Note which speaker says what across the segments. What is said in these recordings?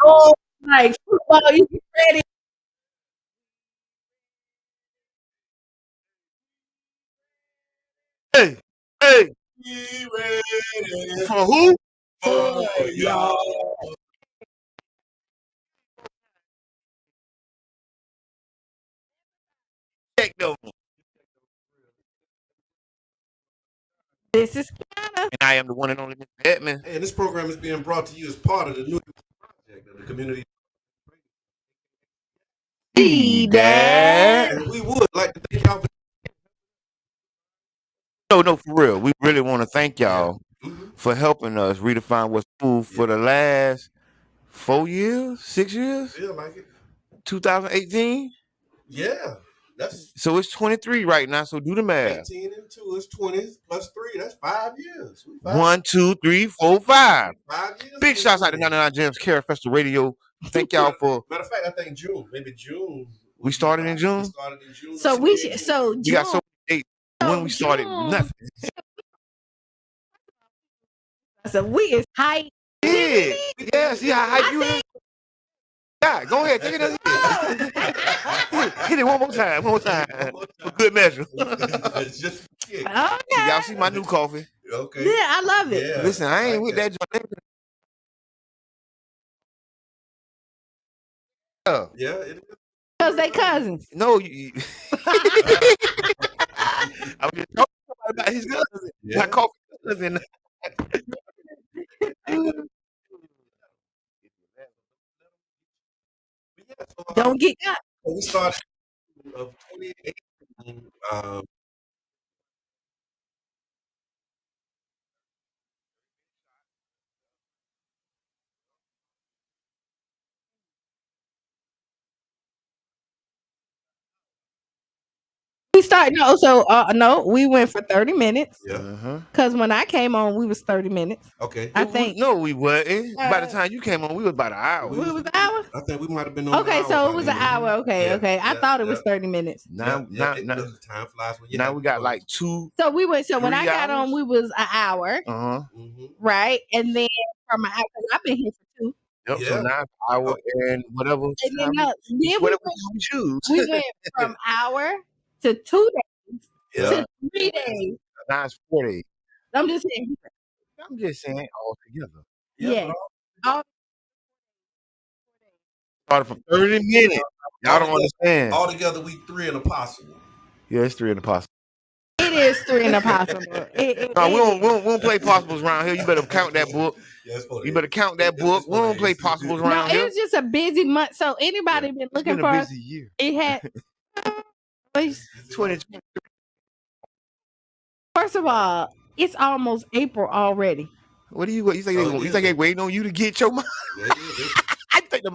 Speaker 1: Oh, like football, you get ready.
Speaker 2: Hey, hey,
Speaker 3: Be ready
Speaker 2: for who?
Speaker 3: for y'all.
Speaker 2: Check them.
Speaker 1: This is Kiana.
Speaker 2: And I am the one and only Mr. Edmund.
Speaker 3: And this program is being brought to you as part of the new project of the community.
Speaker 1: See that.
Speaker 3: And we would like to thank y'all for
Speaker 2: No, for real. We really want to thank
Speaker 3: yeah.
Speaker 2: y'all for helping us redefine what's cool for the last 4 years, 6 years,
Speaker 3: Feel like it.
Speaker 2: 2018.
Speaker 3: Yeah. That's
Speaker 2: So it's 23 right now. So do the math.
Speaker 3: 18 and 2 is 20 plus 3. That's 5 years. We
Speaker 2: 1, 2, 3, 4, 5.
Speaker 3: 5 years.
Speaker 2: Big shouts out to 99 Gems Care Festival Radio. Thank y'all for.
Speaker 3: Matter of fact, I think June. Maybe June.
Speaker 2: We started in June.
Speaker 3: We started in June.
Speaker 1: So we should. So
Speaker 2: We got so
Speaker 1: June.
Speaker 2: many dates. When we started,
Speaker 1: June.
Speaker 2: nothing.
Speaker 1: So we is hype.
Speaker 2: Yeah, yeah. See how hype
Speaker 1: I
Speaker 2: you
Speaker 1: said-
Speaker 2: is? Yeah, go ahead. Take it as hit it one more time. One more time. For good measure.
Speaker 3: It's just
Speaker 1: Okay.
Speaker 2: See, y'all see my new coffee?
Speaker 3: okay.
Speaker 1: Yeah, I love it.
Speaker 3: Yeah,
Speaker 2: Listen, I ain't
Speaker 3: like
Speaker 2: with
Speaker 3: that.
Speaker 2: that joint. Yeah.
Speaker 3: Yeah, it is.
Speaker 1: Because they cousins.
Speaker 2: No, I was just talking about his cousin.
Speaker 3: Yeah.
Speaker 2: My coffee cousin.
Speaker 3: Yeah, so,
Speaker 1: Don't get got.
Speaker 3: we started of 2018.
Speaker 1: We started no, we went for 30 minutes.
Speaker 3: Yeah.
Speaker 2: Uh-huh.
Speaker 1: Because when I came on, we was 30 minutes.
Speaker 3: Okay.
Speaker 1: I think
Speaker 2: No, we wasn't. By the
Speaker 1: Uh,
Speaker 2: time you came on, we was about an hour.
Speaker 3: We
Speaker 1: we was an hour.
Speaker 3: I think we might have been on.
Speaker 1: Okay, so it was an hour. Okay,
Speaker 3: Yeah,
Speaker 1: okay. I
Speaker 3: yeah,
Speaker 1: thought it was
Speaker 3: yeah.
Speaker 1: 30 minutes.
Speaker 2: Now,
Speaker 3: Look, time flies when you
Speaker 2: now
Speaker 3: have
Speaker 2: we got
Speaker 3: fun.
Speaker 2: like 2.
Speaker 1: So we went. So when
Speaker 2: 3
Speaker 1: I got
Speaker 2: hours?
Speaker 1: on, we was an hour,
Speaker 2: Uh-huh.
Speaker 1: right? And then from an hour, 'cause I've been here for 2.
Speaker 2: Yep. So
Speaker 3: Yeah.
Speaker 2: now it's an hour and whatever.
Speaker 1: And then,
Speaker 2: time we
Speaker 1: then
Speaker 2: whatever we choose.
Speaker 1: we went from hour to 2 days
Speaker 3: Yeah.
Speaker 1: to 3 days.
Speaker 2: Now it's 4 days.
Speaker 1: I'm just saying.
Speaker 2: I'm just saying all together.
Speaker 1: Yeah. All
Speaker 2: Started for 30 minutes. Y'all don't understand.
Speaker 3: All together, we 3 and impossible.
Speaker 2: Yeah, it's 3 in the possible.
Speaker 1: it is 3 and a possible.
Speaker 2: No, we don't play possibles around here. You better count that book.
Speaker 3: Yeah, it's 4
Speaker 2: You better count that book. We don't play possibles
Speaker 1: No,
Speaker 2: around
Speaker 1: it
Speaker 2: here.
Speaker 1: was just a busy month. So anybody been
Speaker 2: It's
Speaker 1: looking
Speaker 2: been a
Speaker 1: for
Speaker 2: busy year.
Speaker 1: it had
Speaker 2: 2020.
Speaker 1: first of all, it's almost April already.
Speaker 2: What do you think? You think they waiting on you to get your money? I think the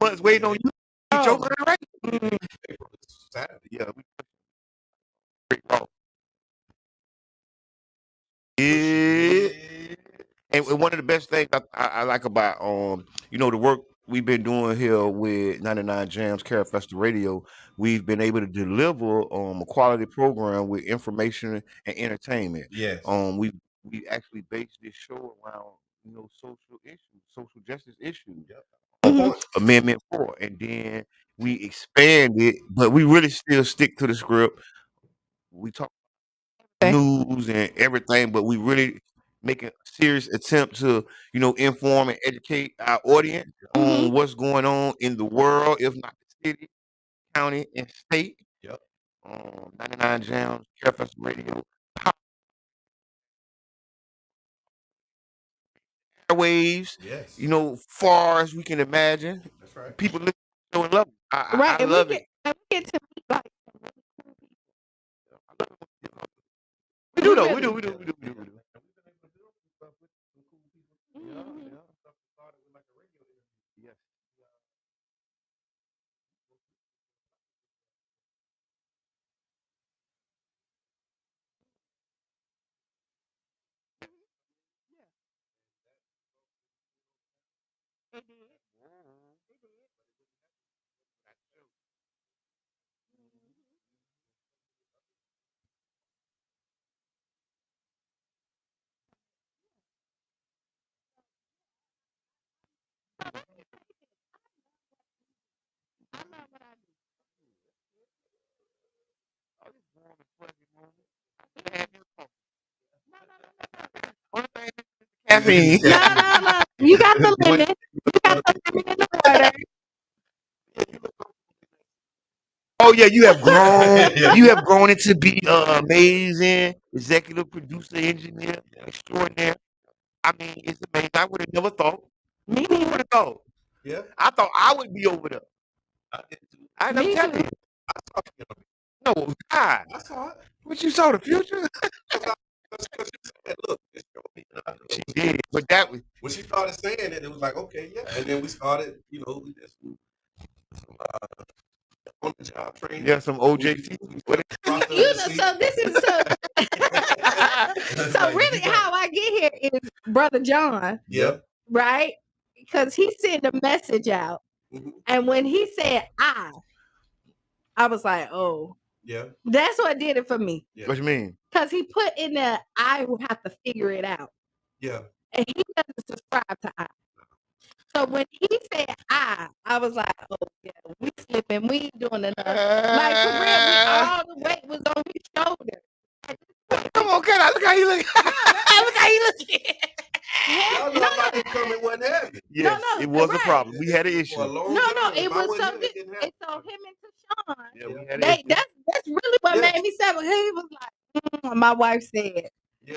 Speaker 2: month's waiting on you to get your money right. Yeah, yeah. And one of the best things I like about the work we've been doing here with 99 Jams Care Festival Radio, we've been able to deliver a quality program with information and entertainment.
Speaker 3: Yes.
Speaker 2: We actually based this show around social issues, social justice issues. Amendment 4, and then we expand it, but we really still stick to the script. We talk news and everything, but we really make a serious attempt to, inform and educate our audience on what's going on in the world, if not the city, county, and state.
Speaker 3: Yep.
Speaker 2: 99 Jams, Care Festival Radio, airwaves,
Speaker 3: Yes.
Speaker 2: far as we can imagine.
Speaker 3: That's right.
Speaker 2: People listen to it and love it.
Speaker 1: Right.
Speaker 2: I love it.
Speaker 1: And we get to meet like
Speaker 2: We do though.
Speaker 1: really-
Speaker 2: We do. Yes. caffeine.
Speaker 1: No. You got the lemon. You got the lemon in the water.
Speaker 2: Oh yeah, you have grown. You have grown into be amazing executive producer, engineer, extraordinaire. I mean, it's amazing. I would have never thought.
Speaker 1: Me
Speaker 2: Who would have thought?
Speaker 3: Yeah.
Speaker 2: I thought I would be over there.
Speaker 3: I did too.
Speaker 2: I'm
Speaker 1: Me
Speaker 2: telling
Speaker 1: too.
Speaker 2: you.
Speaker 3: I saw it.
Speaker 2: No, God.
Speaker 3: I saw it.
Speaker 2: What you saw the future?
Speaker 3: Because she said, look, it's your me.
Speaker 2: She did, but that was
Speaker 3: When she started saying it, it was like, okay, yeah. And then we started, we did some on the job training.
Speaker 2: yeah, some OJT.
Speaker 1: So this is so. So really, how I get here is Brother John,
Speaker 3: Yeah.
Speaker 1: right? Because he sent a message out, and when he said I was like, oh,
Speaker 3: Yeah.
Speaker 1: that's what did it for me.
Speaker 3: Yeah.
Speaker 2: What you mean?
Speaker 1: Because he put in there, I will have to figure it out,
Speaker 3: Yeah.
Speaker 1: and he doesn't subscribe to I. So when he said I was like, oh yeah, we slipping, we ain't doing enough. Like for real, all the weight was on his shoulder.
Speaker 2: Come on, can I look how you look? Look how you looking.
Speaker 3: Y'all know about this coming wasn't heavy.
Speaker 2: Yes, it was a problem. We had an
Speaker 3: For a
Speaker 2: issue.
Speaker 3: long
Speaker 1: No,
Speaker 3: time.
Speaker 1: it
Speaker 3: If I
Speaker 1: was
Speaker 3: wasn't
Speaker 1: so
Speaker 3: here, it didn't happen.
Speaker 1: it's so him and Tashawn.
Speaker 2: Yeah, we had an issue.
Speaker 1: That's really what
Speaker 3: Yeah.
Speaker 1: made me say, he was like, my wife said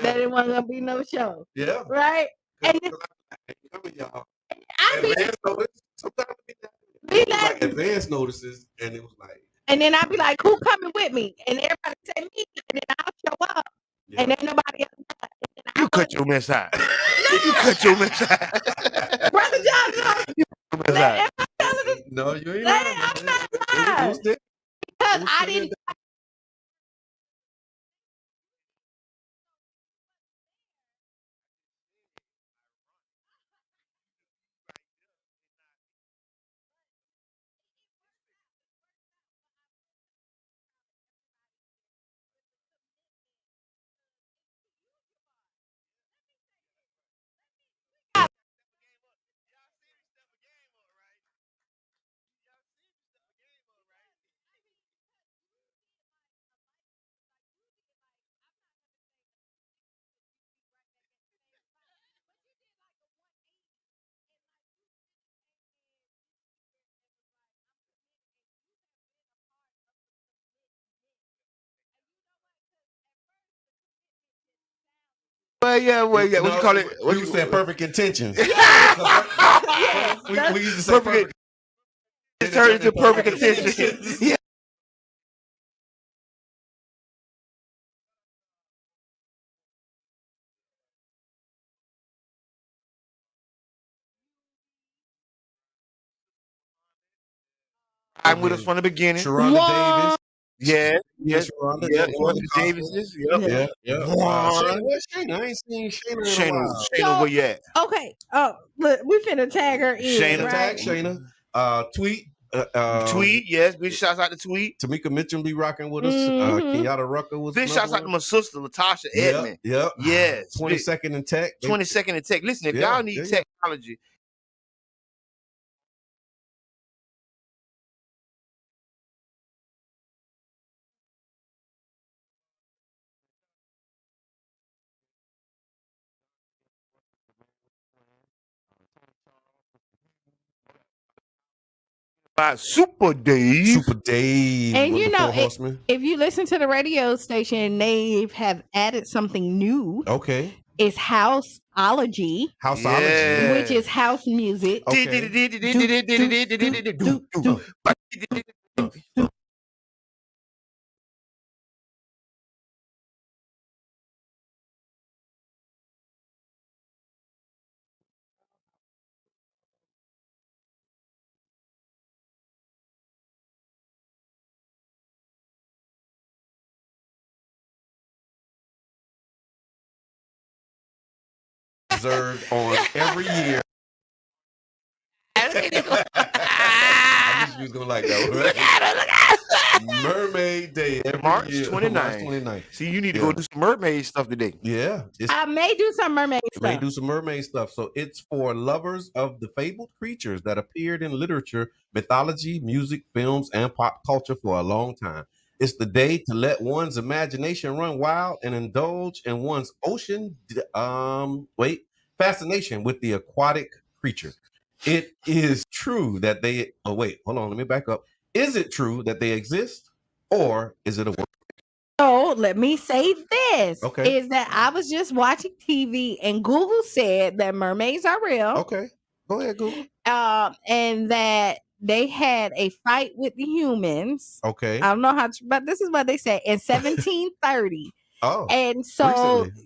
Speaker 1: that it wasn't gonna be no show.
Speaker 3: Yeah.
Speaker 1: Right? And then
Speaker 3: Coming, y'all.
Speaker 1: I be
Speaker 3: Advance notice. Sometimes
Speaker 1: be
Speaker 3: like
Speaker 1: like,
Speaker 3: advance notices, and it was like,
Speaker 1: and then I'd be like, who coming with me? And everybody say me, and then I'll show up.
Speaker 3: yeah.
Speaker 1: And then nobody else does. And then
Speaker 2: You cut your mess out. You cut your mess out.
Speaker 1: Brother John,
Speaker 2: Mess out.
Speaker 1: am I telling the
Speaker 3: No, you ain't
Speaker 1: Like,
Speaker 3: lying.
Speaker 1: I'm not
Speaker 3: It was
Speaker 1: lying.
Speaker 3: still-
Speaker 1: because
Speaker 3: was
Speaker 1: I
Speaker 3: still
Speaker 1: didn't.
Speaker 2: Well, yeah. What you call it? What
Speaker 3: We said perfect intentions.
Speaker 1: Yes,
Speaker 3: We used to say perfect.
Speaker 2: It turned into perfect intentions. Yeah. I'm with us from the beginning.
Speaker 3: Sharonda Davis.
Speaker 2: Yeah.
Speaker 3: Sharonda.
Speaker 2: Yeah.
Speaker 3: One
Speaker 2: One
Speaker 3: of
Speaker 2: of
Speaker 3: the
Speaker 2: the Davises. Yep.
Speaker 3: Yeah.
Speaker 2: One.
Speaker 3: Where's Shayna? I ain't seen Shayna in a while.
Speaker 2: Shayna, where you at?
Speaker 1: Okay. Oh, look, we finna tag her in.
Speaker 2: Shayna,
Speaker 1: right?
Speaker 3: Tag Shayna. Tweet.
Speaker 2: Tweet, yes. Big shouts out to Tweet.
Speaker 3: Tamika Mitchell be rocking with us.
Speaker 1: Mhm.
Speaker 3: Kenyatta Rucker was.
Speaker 2: Big shouts out to my sister, Latasha Edmond.
Speaker 3: Yep.
Speaker 2: Yes.
Speaker 3: 22nd in tech.
Speaker 2: 22nd in tech. Listen, if
Speaker 3: Yeah,
Speaker 2: y'all need
Speaker 3: yeah.
Speaker 2: technology, by Super Dave.
Speaker 3: Super Dave.
Speaker 1: And
Speaker 3: one
Speaker 1: you
Speaker 3: of the
Speaker 1: know,
Speaker 3: Four Horsemen.
Speaker 1: if you listen to the radio station, they have added something new.
Speaker 3: Okay.
Speaker 1: It's houseology,
Speaker 3: Houseology.
Speaker 2: Yeah.
Speaker 1: which is house music.
Speaker 3: Observed on every year. I knew she was gonna like that one.
Speaker 2: Look at her.
Speaker 3: Mermaid Day every
Speaker 2: March
Speaker 3: year.
Speaker 2: 29th.
Speaker 3: March 29th.
Speaker 2: See, you need to
Speaker 3: Yeah.
Speaker 2: go do some mermaid stuff today.
Speaker 3: Yeah.
Speaker 1: I may do some mermaid
Speaker 3: May
Speaker 1: stuff.
Speaker 3: do some mermaid stuff. So it's for lovers of the fabled creatures that appeared in literature, mythology, music, films, and pop culture for a long time. It's the day to let one's imagination run wild and indulge in one's ocean. fascination with the aquatic creature. It is true that they. Oh wait, hold on. Let me back up. Is it true that they exist, or is it a?
Speaker 1: So let me say this:
Speaker 3: Okay.
Speaker 1: is that I was just watching TV and Google said that mermaids are real.
Speaker 3: Okay. Go ahead, Google.
Speaker 1: And that they had a fight with the humans.
Speaker 3: Okay.
Speaker 1: I don't know how, but this is what they said in 1730.
Speaker 3: Oh,
Speaker 1: and so
Speaker 3: recently.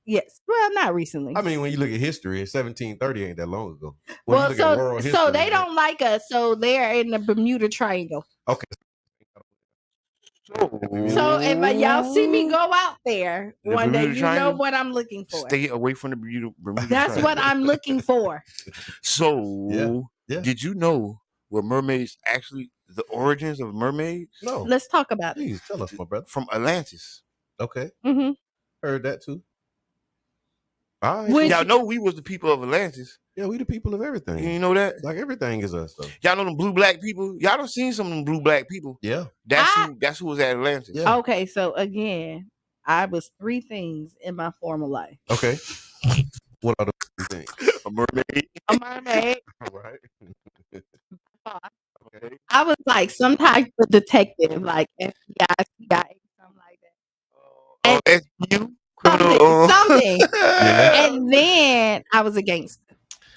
Speaker 1: Yes, well, not recently.
Speaker 3: I mean, when you look at history, 1730 ain't that long ago.
Speaker 1: When well, so they don't like us, so they're in the Bermuda Triangle.
Speaker 3: Okay.
Speaker 1: So if y'all see me go out there one day, you know what I'm looking for.
Speaker 2: Stay away from the Bermuda
Speaker 1: That's
Speaker 2: Triangle.
Speaker 1: what I'm looking for.
Speaker 2: So, did you know where mermaids actually, the origins of mermaids?
Speaker 3: No.
Speaker 1: Let's talk about it.
Speaker 3: Please tell us, my brother.
Speaker 2: From Atlantis.
Speaker 3: Okay.
Speaker 1: Mm-hmm.
Speaker 3: Heard that too. All right.
Speaker 2: Y'all know we was the people of Atlantis.
Speaker 3: Yeah, we the people of everything.
Speaker 2: You know that?
Speaker 3: Like everything is us, though.
Speaker 2: Y'all know them blue black people? Y'all done seen some of them blue black people?
Speaker 3: Yeah.
Speaker 2: That's who was at Atlantis.
Speaker 3: Yeah.
Speaker 1: Okay, so again, I was 3 things in my former life.
Speaker 3: Okay. What are the things?
Speaker 2: A mermaid.
Speaker 1: A mermaid.
Speaker 3: All right.
Speaker 2: Okay.
Speaker 1: I was like some type of detective, like FBI, CIA, something like that.
Speaker 2: SU? Criminal,
Speaker 1: something.
Speaker 3: Yeah.
Speaker 1: And then I was a gangster.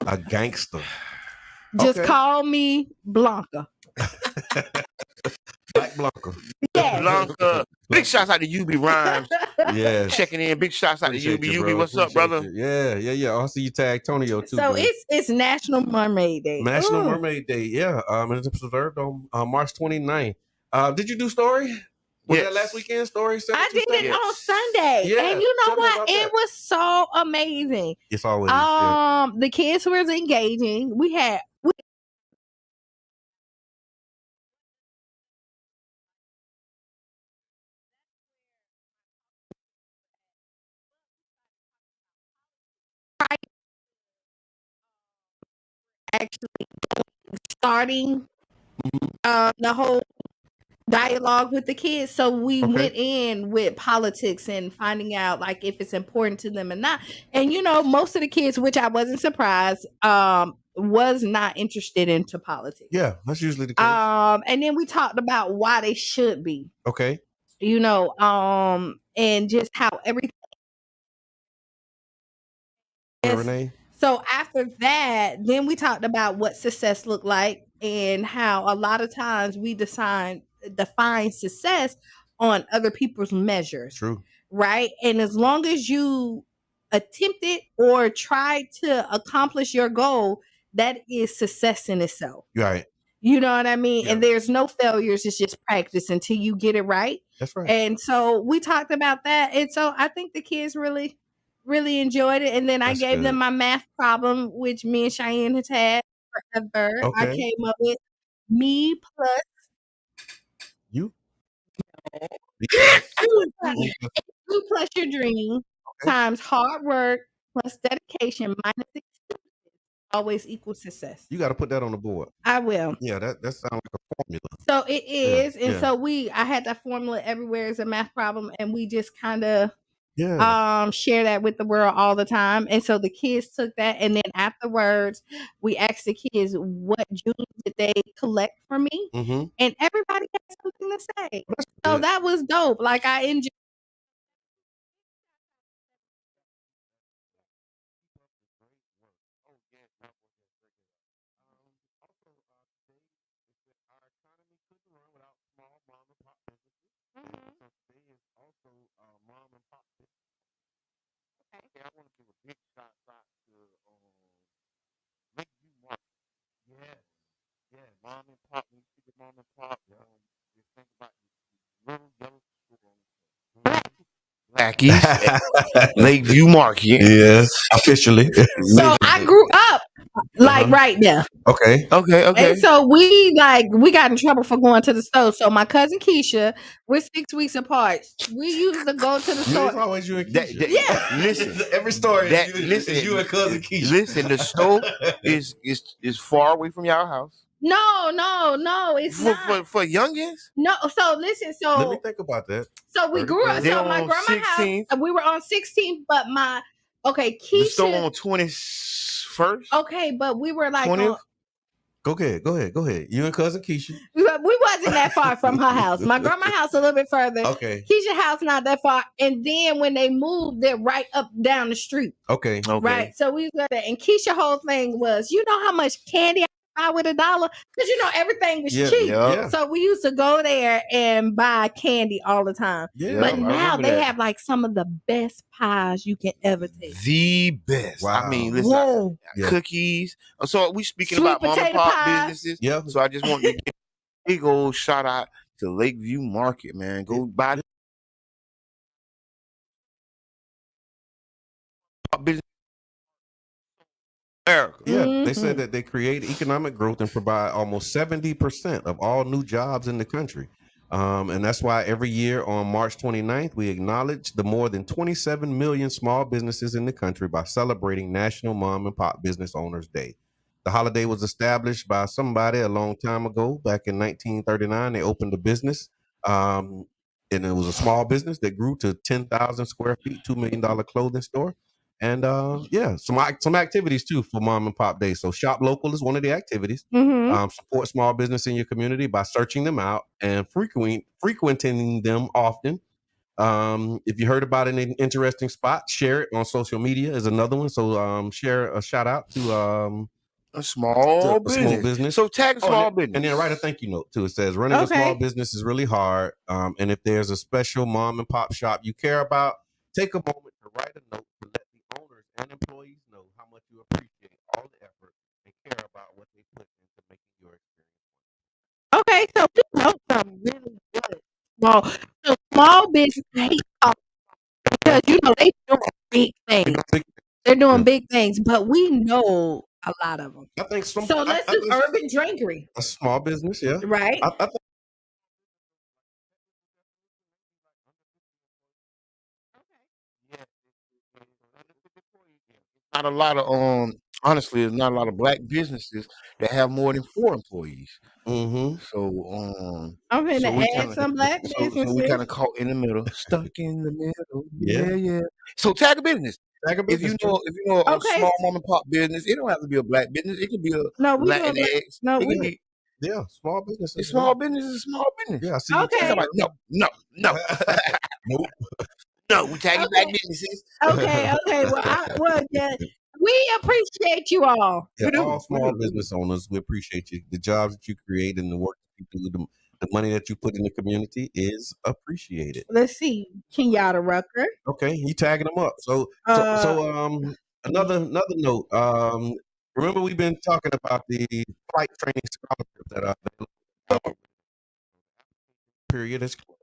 Speaker 3: A gangster.
Speaker 1: Just call me Blanca.
Speaker 3: Black Blanca.
Speaker 1: Yeah.
Speaker 2: Blanca. Big shouts out to UB Rhymes.
Speaker 3: Yeah.
Speaker 2: Checking in. Big shouts out to UB. UB, what's up, brother?
Speaker 3: Yeah. I see you tag Tonio too.
Speaker 1: So it's National Mermaid Day.
Speaker 3: National Mermaid Day. Yeah. It's observed on March 29th. Did you do story? Was that last weekend story?
Speaker 1: I did it on Sunday.
Speaker 3: Yeah.
Speaker 1: And you know what? It was so amazing.
Speaker 3: It's always
Speaker 1: the kids was engaging. We actually starting the whole dialogue with the kids. So we went in with politics and finding out like if it's important to them or not. And you know, most of the kids, which I wasn't surprised, was not interested into politics.
Speaker 3: Yeah, that's usually the case.
Speaker 1: And then we talked about why they should be.
Speaker 3: Okay.
Speaker 1: You know, and just how everything.
Speaker 3: Renee.
Speaker 1: So after that, then we talked about what success looked like and how a lot of times we define success on other people's measures.
Speaker 3: True.
Speaker 1: Right? And as long as you attempt it or try to accomplish your goal, that is success in itself.
Speaker 3: Right.
Speaker 1: You know what I mean?
Speaker 3: Yeah.
Speaker 1: And there's no failures. It's just practice until you get it right.
Speaker 3: That's right.
Speaker 1: And so we talked about that. And so I think the kids really enjoyed it. And then I gave them my math problem, which me and Cheyenne has had forever.
Speaker 3: Okay.
Speaker 1: I came up with me plus
Speaker 3: you.
Speaker 1: You plus your dream times hard work plus dedication minus excuses always equals success.
Speaker 3: You got to put that on the board.
Speaker 1: I will.
Speaker 3: Yeah, that sounds like a formula.
Speaker 1: So it is, and so I had that formula everywhere as a math problem, and we just kind of share that with the world all the time. And so the kids took that, and then afterwards we asked the kids what jewelry did they collect for me, and everybody had something to say. So that was dope. Like I enjoyed.
Speaker 2: I want to give a big shout out to Make You Mark. Yeah, mom and pop. When you see the mom and pop, just think about little yellow Blackies, Lakeview Market.
Speaker 3: Yes, officially.
Speaker 1: So I grew up like right there.
Speaker 3: Okay.
Speaker 1: And so we got in trouble for going to the store. So my cousin Keisha, we're 6 weeks apart. We used to go to the store.
Speaker 3: It's always you and Keisha.
Speaker 2: Listen,
Speaker 3: every story
Speaker 2: listen,
Speaker 3: is you and cousin Keisha.
Speaker 2: Listen, the store is far away from y'all house.
Speaker 1: No, it's not.
Speaker 2: For youngins?
Speaker 1: No, so listen,
Speaker 3: let me think about that.
Speaker 1: So we grew up. So my grandma's house, we were on 16th, but Okay,
Speaker 2: The store
Speaker 1: Keisha.
Speaker 2: on 21st.
Speaker 1: Okay, but we were like
Speaker 2: 20th.
Speaker 3: Go ahead. You and cousin Keisha.
Speaker 1: we wasn't that far from her house. My grandma's house a little bit further.
Speaker 3: Okay.
Speaker 1: Keisha's house not that far. And then when they moved, they're right up down the street.
Speaker 3: Okay.
Speaker 1: Right. So we got that. And Keisha's whole thing was, you know how much candy I buy with $1? Because you know everything was cheap.
Speaker 2: Yeah.
Speaker 1: So we used to go there and buy candy all the time.
Speaker 3: Yeah.
Speaker 1: But
Speaker 2: I
Speaker 1: now
Speaker 2: remember
Speaker 1: they
Speaker 2: that.
Speaker 1: have like some of the best pies you can ever taste.
Speaker 2: The best.
Speaker 3: Wow.
Speaker 2: I mean, listen,
Speaker 1: Whoa.
Speaker 2: cookies. So we speaking
Speaker 1: Sweet
Speaker 2: about mom and
Speaker 1: potato
Speaker 2: pop
Speaker 1: pies.
Speaker 2: businesses.
Speaker 3: Yeah.
Speaker 2: So I just want to give a big old shout out to Lakeview Market, man. Go buy business. America.
Speaker 3: Yeah, they said that they create economic growth and provide almost 70% of all new jobs in the country. And that's why every year on March 29th, we acknowledge the more than 27 million small businesses in the country by celebrating National Mom and Pop Business Owners Day. The holiday was established by somebody a long time ago. Back in 1939, they opened a business. And it was a small business that grew to 10,000 square feet, $2 million clothing store. And some activities too for Mom and Pop Day. So shop local is one of the activities. Support small business in your community by searching them out and frequenting them often. If you heard about an interesting spot, share it on social media is another one. So share a shout out to
Speaker 2: a small
Speaker 3: business.
Speaker 2: So tag a small business.
Speaker 3: And then write a thank you note too. It says running a small business is really hard. And if there's a special mom and pop shop you care about, take a moment to write a note to let the owners and employees know how much you appreciate all the effort and care about what they put into making your experience.
Speaker 1: Okay, so we know something really good. So small business, because you know they doing big things. They're doing big things, but we know a lot of them.
Speaker 3: I think so.
Speaker 1: Let's do urban drinkery.
Speaker 3: A small business, yeah.
Speaker 1: Right.
Speaker 3: I think
Speaker 2: not a lot of honestly, there's not a lot of black businesses that have more than 4 employees. So
Speaker 1: I'm going to add some black businesses.
Speaker 2: So we kind of caught in the middle, stuck in the middle. Yeah. So tag a business. If you know a small mom and pop business, it don't have to be a black business. It could be a Latinx. It could be
Speaker 3: small business.
Speaker 2: It's small business is small business.
Speaker 3: Yeah, I see.
Speaker 1: Okay.
Speaker 2: Like, no. No, we tagging black businesses.
Speaker 1: Okay. Well, yeah, we appreciate you all.
Speaker 3: Yeah, all small business owners, we appreciate you. The jobs that you create and the work that you do, the money that you put in the community is appreciated.
Speaker 1: Let's see, Kenyatta Rucker.
Speaker 3: Okay, you tagging them up. So another note. Remember we've been talking about the flight training scholarships that are available. Period is closed.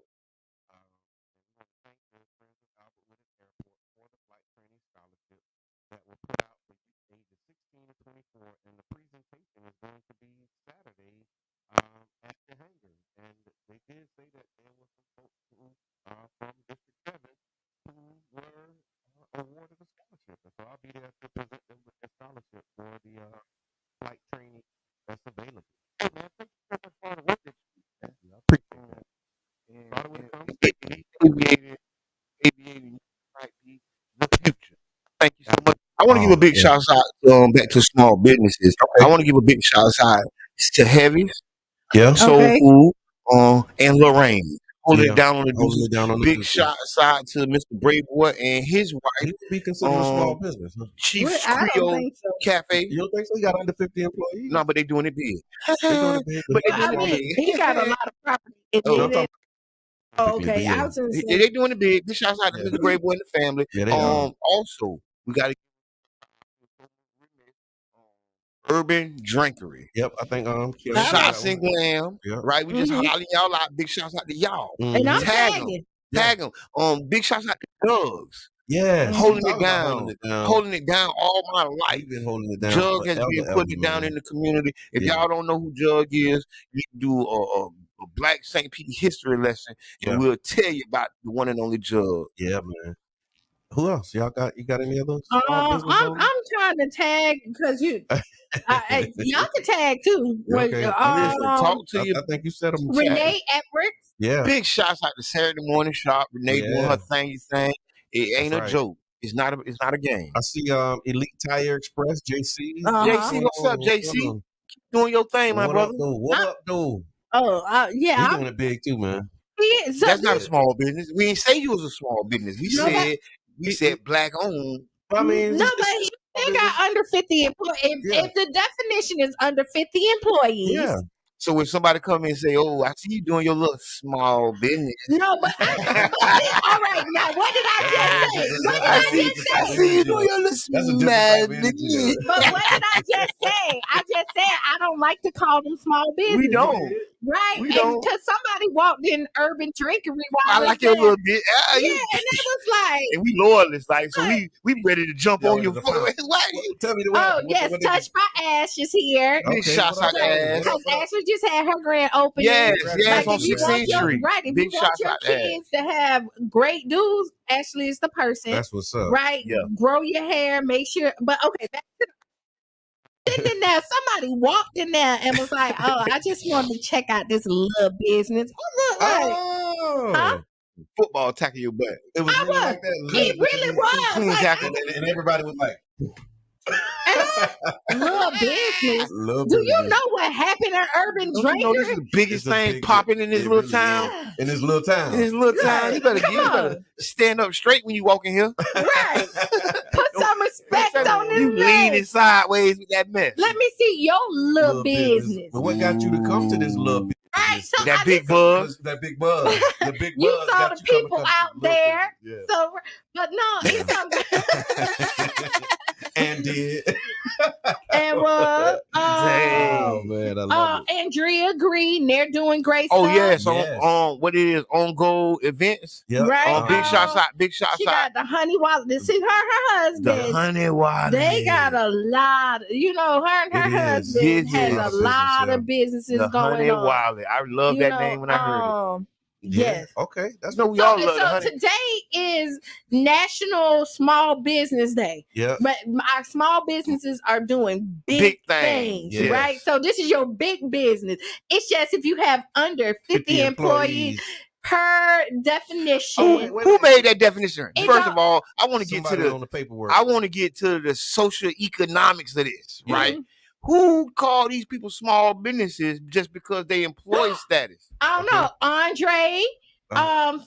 Speaker 3: That will put out for ages 16 to 24, and the presentation is going to be Saturday at the hangar. And they did say that there were some folks who, from District 7 who were awarded a scholarship. And so I'll be there to present them with a scholarship for the flight training that's available. Hey, man, thank you so much for the work that you do. I appreciate that. Aviating might be the future. Thank you so much. I want to give a big shout out back to small businesses. Okay. I want to give a big shout out to Heavies, Soul Food, and Lorraine. Holding it down on the big shout out to Mr. Braveboy and his wife. He would be considered a small business, huh?
Speaker 2: Chief's Creole Cafe.
Speaker 3: You don't think so? He got under 50 employees?
Speaker 2: No, but they doing it big.
Speaker 1: He got a lot of property. Okay, I was gonna say
Speaker 2: they doing it big. Big shout out to Mr. Braveboy and the family. Also, we got to urban drinkery.
Speaker 3: Yep, I think
Speaker 2: Shots and Glam. Yep. Right, we just hollering y'all out. Big shouts out to y'all.
Speaker 1: And I'm
Speaker 2: tag them. Big shouts out to Jugs.
Speaker 3: Yeah,
Speaker 2: holding it down all my life.
Speaker 3: Been holding it down.
Speaker 2: Jug has been putting it down in the community. If y'all don't know who Jug is, you can do a Black St. Pete history lesson, and we'll tell you about the one and only Jug.
Speaker 3: Yeah, man. Who else? You got any of those?
Speaker 1: I'm trying to tag because y'all can tag too.
Speaker 3: Okay.
Speaker 2: Talk to you.
Speaker 3: I think you said them.
Speaker 1: Renee Edwards.
Speaker 3: Yeah.
Speaker 2: Big shouts out to Saturday Morning Shop. Renee doing her thing. It ain't a joke. It's not a game.
Speaker 3: I see Elite Tire Express, JC.
Speaker 2: JC, what's up, JC? Keep doing your thing, my brother.
Speaker 3: What up, though?
Speaker 1: Yeah.
Speaker 3: He's doing it big too, man.
Speaker 1: So
Speaker 2: that's not a small business. We didn't say you was a small business. We said black owned.
Speaker 3: I mean,
Speaker 1: no, but they got under 50 employees. If the definition is under 50 employees.
Speaker 2: So if somebody come in and say, "Oh, I see you doing your little small business,"
Speaker 1: no, but all right, now what did I just say?
Speaker 2: I see you doing your little small business.
Speaker 1: But what did I just say? I just said I don't like to call them small business.
Speaker 2: We don't.
Speaker 1: Right, and because somebody walked in Urban Drinkery while
Speaker 2: I like your little bit.
Speaker 1: And it was like,
Speaker 2: and we loyalists, like, so we ready to jump on your foot.
Speaker 3: Tell me the way.
Speaker 1: Oh yes, Touch by Ash is here.
Speaker 2: Big shots out Ash.
Speaker 1: Because Ashley just had her grand opening.
Speaker 2: Yes,
Speaker 1: like
Speaker 2: on
Speaker 1: if you
Speaker 2: 16th
Speaker 1: want
Speaker 2: Street.
Speaker 1: Right, if
Speaker 2: Big
Speaker 1: you want your kids to have great dudes, Ashley is the person.
Speaker 3: That's what's up.
Speaker 1: Right? Yeah. Grow your hair, make sure. But okay, sitting in there, somebody walked in there and was like, "Oh, I just wanted to check out this little business."
Speaker 2: Football tackle your butt.
Speaker 3: It was really like that.
Speaker 1: It really was.
Speaker 3: And everybody was like,
Speaker 1: little business. Do you know what happened at Urban Drinker?
Speaker 2: You know this is the biggest thing popping in this little town.
Speaker 3: In this little town.
Speaker 2: In this little town. You better stand up straight when you walk in here.
Speaker 1: Right. Put some respect on this.
Speaker 2: You leaning sideways with that mess.
Speaker 1: Let me see your little business.
Speaker 3: But what got you to come to this little business?
Speaker 1: Right, so
Speaker 2: that big buzz.
Speaker 3: That big buzz. The big buzz.
Speaker 1: You saw the people out there.
Speaker 3: Yeah.
Speaker 1: So, but no, it's
Speaker 3: and did.
Speaker 1: And was.
Speaker 3: Oh man, I love it.
Speaker 1: Andrea Green, they're doing great
Speaker 2: stuff.
Speaker 1: Yes.
Speaker 2: On what it is, on goal events.
Speaker 3: Yep.
Speaker 1: Right.
Speaker 2: Big shots out. Big shots out.
Speaker 1: She got the honey wallet. This is her husband.
Speaker 2: The honey wallet.
Speaker 1: They got a lot. Her and her husband has a lot of businesses going on.
Speaker 2: Honey wallet. I love that name when I heard it.
Speaker 1: Yes.
Speaker 3: Okay. That's
Speaker 2: what we all love.
Speaker 1: So today is National Small Business Day.
Speaker 3: Yeah.
Speaker 1: But our small businesses are doing big things,
Speaker 2: yes.
Speaker 1: right? So this is your big business. It's just if you have under 50 employees per definition.
Speaker 2: Oh, who made that definition? First of all, I want to get to
Speaker 3: on the paperwork.
Speaker 2: I want to get to the social economics of this, right? Who call these people small businesses just because they employee status?
Speaker 1: I don't know. Andre,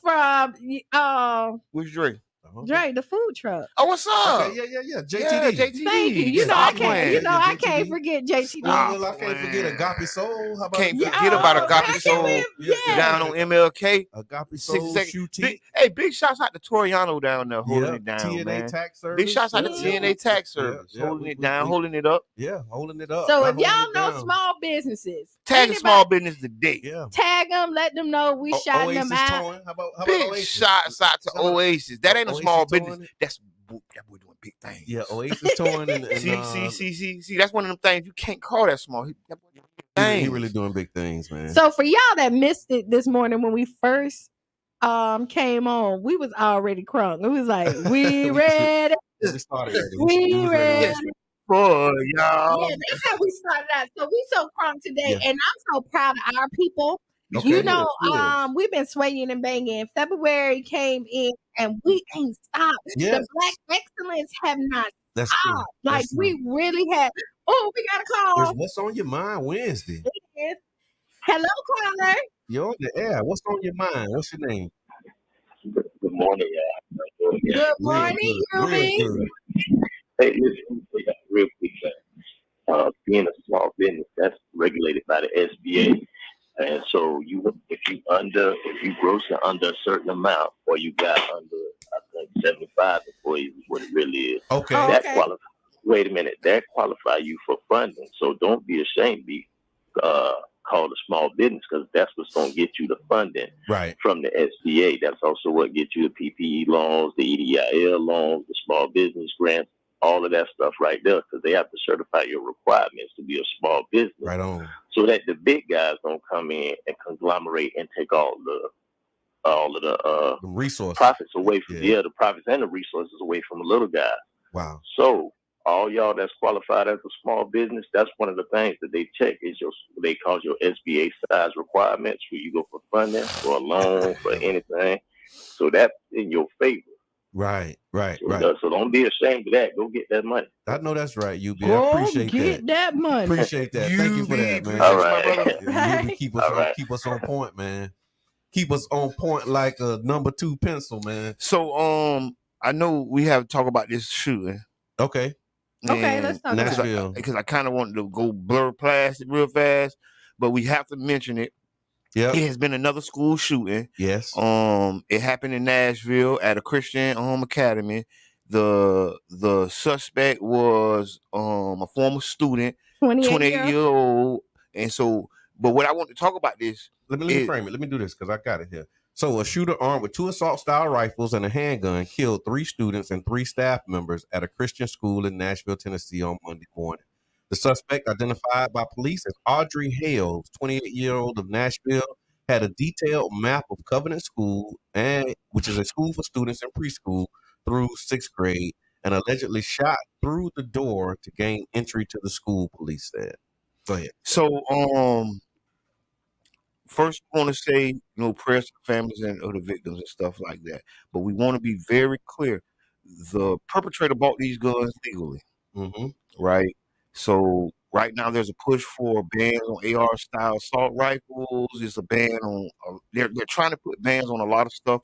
Speaker 1: from
Speaker 2: which Dre?
Speaker 1: Dre, the food truck.
Speaker 2: Oh, what's up?
Speaker 3: Okay, yeah. JTD.
Speaker 2: Yeah, JTD.
Speaker 1: Thank you. You know I can't. I can't forget JTD.
Speaker 3: I can't forget Agape Soul. How about
Speaker 2: can't forget about Agape Soul down on MLK.
Speaker 3: Agape Soul Shooting.
Speaker 2: Big shouts out to Toriano down there holding it down,
Speaker 3: TNA
Speaker 2: man.
Speaker 3: Tax Service.
Speaker 2: Big shouts out to TNA Tax Service holding it down, holding it up.
Speaker 3: Yeah, holding it up.
Speaker 1: So if y'all know small businesses,
Speaker 2: tag a small business today.
Speaker 3: Yeah,
Speaker 1: tag them. Let them know we shouting them out.
Speaker 3: How about
Speaker 2: big shouts out to Oasis. That ain't a small business. That boy doing big things.
Speaker 3: Yeah, Oasis touring and
Speaker 2: see. That's one of them things you can't call that small.
Speaker 3: He really doing big things, man.
Speaker 1: So for y'all that missed it this morning when we first came on, we was already crunk. It was like we ready. We ready.
Speaker 2: For y'all.
Speaker 1: Yeah, that's how we started out. So we so crunk today, and I'm so proud of our people.
Speaker 3: Okay,
Speaker 1: we've been swaying and banging. February came in and we ain't stopped.
Speaker 3: Yes.
Speaker 1: The Black excellence have not
Speaker 3: That's
Speaker 1: stopped.
Speaker 3: true.
Speaker 1: Like we really have. Oh, we got a call.
Speaker 3: There's What's on Your Mind Wednesday.
Speaker 1: Hello, caller.
Speaker 3: You're on the air. What's on your mind? What's your name?
Speaker 4: Good morning, y'all.
Speaker 1: Good morning, Ruby.
Speaker 4: Hey, listen, real quick. Being a small business, that's regulated by the SBA. And so if you gross under a certain amount, or you got under, I think 75 employees is what it really is.
Speaker 3: Okay.
Speaker 4: Wait a minute, that qualify you for funding. So don't be ashamed to be called a small business, because that's what's going to get you the funding from the SBA. That's also what gets you the PPE loans, the EDIL loans, the small business grants, all of that stuff right there, because they have to certify your requirements to be a small business.
Speaker 3: Right on.
Speaker 4: So that the big guys don't come in and conglomerate and take all of the
Speaker 3: resources,
Speaker 4: profits away from the profits and the resources away from the little guys.
Speaker 3: Wow.
Speaker 4: So all y'all that's qualified as a small business, that's one of the things that they check is they call your SBA size requirements, where you go for funding, for a loan, for anything. So that's in your favor.
Speaker 3: Right.
Speaker 4: So don't be ashamed of that. Go get that money.
Speaker 3: I know that's right, UB. I
Speaker 1: Go
Speaker 3: appreciate
Speaker 1: get that money.
Speaker 3: Appreciate that. Thank you for that, man.
Speaker 4: All right.
Speaker 3: UB, keep us on point, man. Keep us on point like a number 2 pencil, man.
Speaker 2: So I know we have to talk about this shooting.
Speaker 3: Okay.
Speaker 1: Okay, let's talk about
Speaker 3: Nashville.
Speaker 2: Because I kind of wanted to go blur past it real fast, but we have to mention it.
Speaker 3: Yeah.
Speaker 2: It has been another school shooting.
Speaker 3: Yes.
Speaker 2: It happened in Nashville at a Christian academy. The suspect was a former student, 28-year-old, and so. But what I want to talk about this.
Speaker 3: Let me frame it. Let me do this because I got it here. So a shooter armed with 2 assault-style rifles and a handgun killed 3 students and 3 staff members at a Christian school in Nashville, Tennessee on Monday morning. The suspect, identified by police as Audrey Hales, 28-year-old of Nashville, had a detailed map of Covenant School, which is a school for students in preschool through 6th grade, and allegedly shot through the door to gain entry to the school, police said. Go ahead.
Speaker 2: So, first, I want to say, prayers to the families of the victims and stuff like that. But we want to be very clear. The perpetrator bought these guns legally, right? So right now there's a push for bans on AR-style assault rifles. There's a ban on they're trying to put bans on a lot of stuff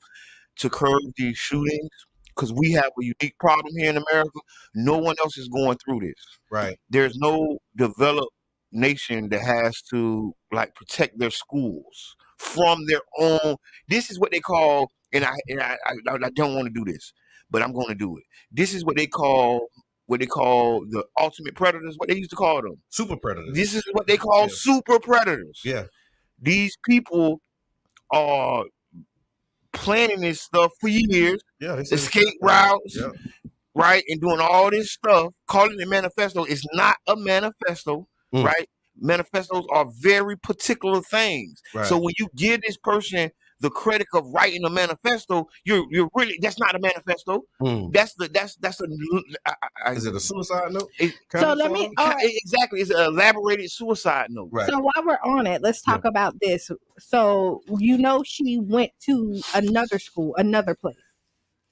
Speaker 2: to curb these shootings because we have a unique problem here in America. No one else is going through this.
Speaker 3: Right.
Speaker 2: There's no developed nation that has to protect their schools from their own. This is what they call, and I don't want to do this, but I'm going to do it. This is what they call the ultimate predators. What they used to call them,
Speaker 3: super predators.
Speaker 2: This is what they call super predators.
Speaker 3: Yeah,
Speaker 2: these people are planning this stuff for years.
Speaker 3: Yeah,
Speaker 2: escape routes. Yeah. Right, and doing all this stuff, calling it manifesto. It's not a manifesto. Right? Manifestos are very particular things. Right. So when you give this person the credit of writing a manifesto, you're really, that's not a manifesto. That's
Speaker 3: is it a suicide note?
Speaker 1: So let me
Speaker 2: exactly, it's an elaborated suicide note.
Speaker 1: Right. So while we're on it, let's talk about this. So she went to another school, another place.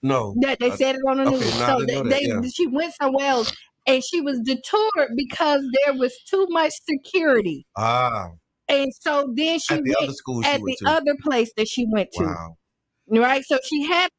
Speaker 3: No,
Speaker 1: they said it on the news. So she went somewhere else. And she was detoured because there was too much security. And so then she went at the other place that she went to.
Speaker 3: Wow.
Speaker 1: Right? So she had.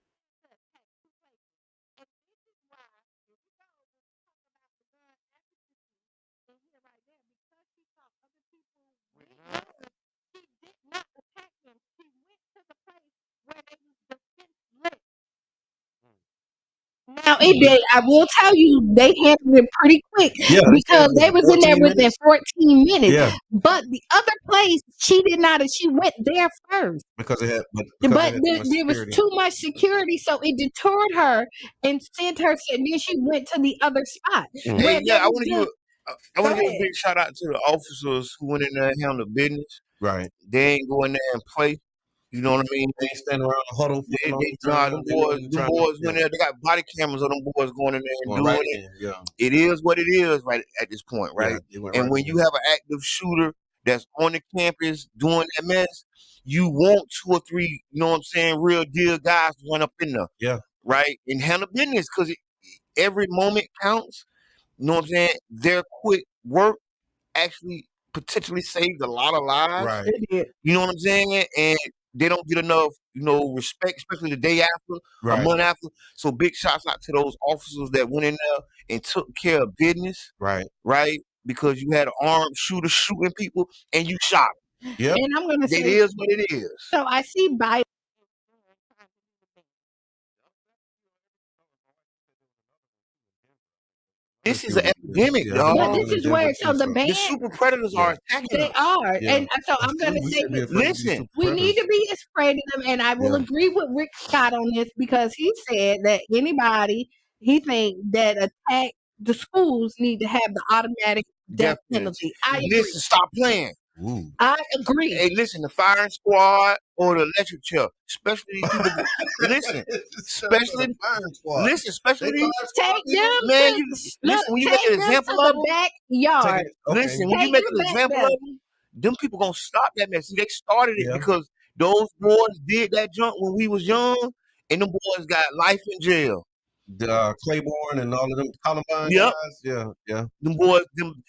Speaker 1: Now it did. I will tell you, they handled it pretty quick because they was in there within 14 minutes. Yeah. But the other place, she did not. She went there first
Speaker 3: because it had.
Speaker 1: But there was too much security, so it detoured her and sent her. And then she went to the other spot.
Speaker 2: Hey, I want to give a big shout out to the officers who went in there and handled business.
Speaker 3: Right.
Speaker 2: They ain't go in there and play. You know what I mean?
Speaker 3: They ain't standing around the huddle.
Speaker 2: Them boys went there. They got body cameras of them boys going in there and doing it. Yeah. It is what it is right at this point, right? And when you have an active shooter that's on the campus doing that mess, you want 2 or 3, real deal guys to run up in there.
Speaker 3: Yeah.
Speaker 2: Right? And handle business because every moment counts. You know what I'm saying? Their quick work actually potentially saved a lot of lives.
Speaker 3: Right.
Speaker 2: You know what I'm saying? And they don't get enough, respect, especially the day after, a month after. So big shouts out to those officers that went in there and took care of business.
Speaker 3: Right.
Speaker 2: Right? Because you had an armed shooter shooting people and you shot them.
Speaker 3: Yeah.
Speaker 1: And I'm going to say,
Speaker 2: it is what it is.
Speaker 1: So I see Biden.
Speaker 2: This is an epidemic, y'all.
Speaker 1: But this is where the
Speaker 2: super predators are attacking.
Speaker 1: They are, and so I'm going to say,
Speaker 2: listen,
Speaker 1: we need to be afraid of them. And I will agree with Rick Scott on this because he said that anybody he think that attack the schools need to have the automatic death penalty. I agree.
Speaker 2: Listen, stop playing.
Speaker 3: Ooh.
Speaker 1: I agree.
Speaker 2: Hey, listen, the firing squad or the electric chair, especially these people. Listen, especially
Speaker 3: firing squad.
Speaker 2: Listen, especially these.
Speaker 1: Take them,
Speaker 2: man. Listen, when you make an example of them,
Speaker 1: backyard.
Speaker 2: Listen, when you make an example of them people gonna stop that mess. See, they started it because those boys did that junk when we was young, and them boys got life in jail.
Speaker 3: Claiborne and all of them Columbine
Speaker 2: Yep.
Speaker 3: guys. Yeah.
Speaker 2: Them boys,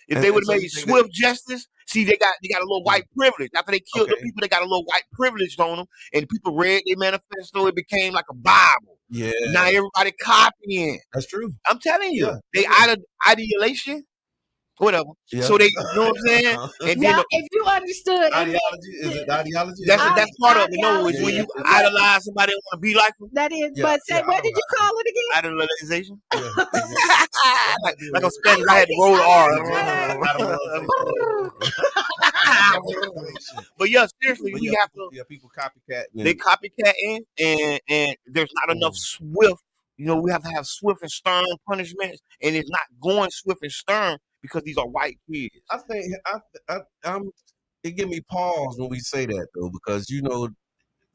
Speaker 2: if they would have made swift justice, see, they got a little white privilege. After they killed the people, they got a little white privilege on them, and people read their manifesto. It became like a Bible.
Speaker 3: Yeah.
Speaker 2: Now everybody copying.
Speaker 3: That's true.
Speaker 2: I'm telling you, they ideation. Whatever.
Speaker 3: Yeah.
Speaker 2: So they, you know what I'm saying? And
Speaker 1: then if you understood
Speaker 3: ideology, is it ideology?
Speaker 2: That's part of it. No, it's when you idolize somebody and want to be like them.
Speaker 1: That is, but say, what did you call it again?
Speaker 2: Idolization. Like on Spanish, I had to roll R. But yeah, seriously, we have to.
Speaker 3: Yeah, people copycat.
Speaker 2: They copycatting, and there's not enough swift. You know, we have to have swift and stern punishments, and it's not going swift and stern because these are white kids.
Speaker 3: I think it give me pause when we say that though, because you know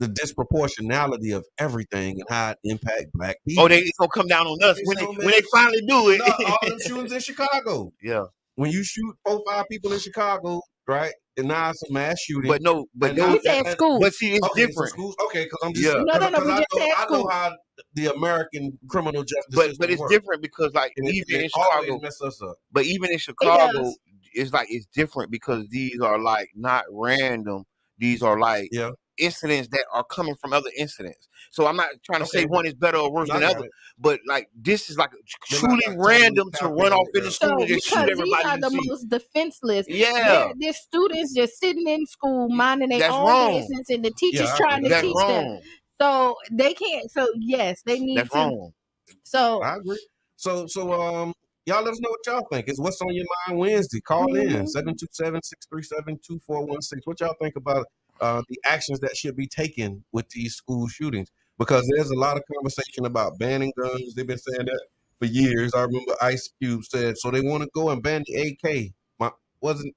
Speaker 3: the disproportionality of everything and how it impact black people.
Speaker 2: Oh, it's gonna come down on us when they finally do it.
Speaker 3: No, all them shootings in Chicago.
Speaker 2: Yeah.
Speaker 3: When you shoot 4-5 people in Chicago, right? And now it's a mass shooting.
Speaker 2: But no, but
Speaker 1: we said school.
Speaker 2: But see, it's different.
Speaker 3: Schools. Okay, because I'm just
Speaker 1: no. We just said school.
Speaker 3: I know how the American criminal justice
Speaker 2: but it's
Speaker 3: work.
Speaker 2: Different because like even in Chicago,
Speaker 3: mess us up.
Speaker 2: But even in Chicago, it's different because these are like not random. These are like incidents that are coming from other incidents. So I'm not trying to say one is better or worse than the other, but like this is like truly random to run off in the school and just shoot everybody.
Speaker 1: These are the most defenseless.
Speaker 2: Yeah,
Speaker 1: they're students just sitting in school minding their
Speaker 2: That's
Speaker 1: own
Speaker 2: wrong.
Speaker 1: business, and the teacher's trying to teach them. So they can't. So yes, they need
Speaker 2: That's wrong.
Speaker 1: So
Speaker 3: I agree. So y'all let us know what y'all think. It's What's on Your Mind Wednesday. Call in 727-637-2416. What y'all think about the actions that should be taken with these school shootings? Because there's a lot of conversation about banning guns. They've been saying that for years. I remember Ice Cube said, so they want to go and ban the AK. Wasn't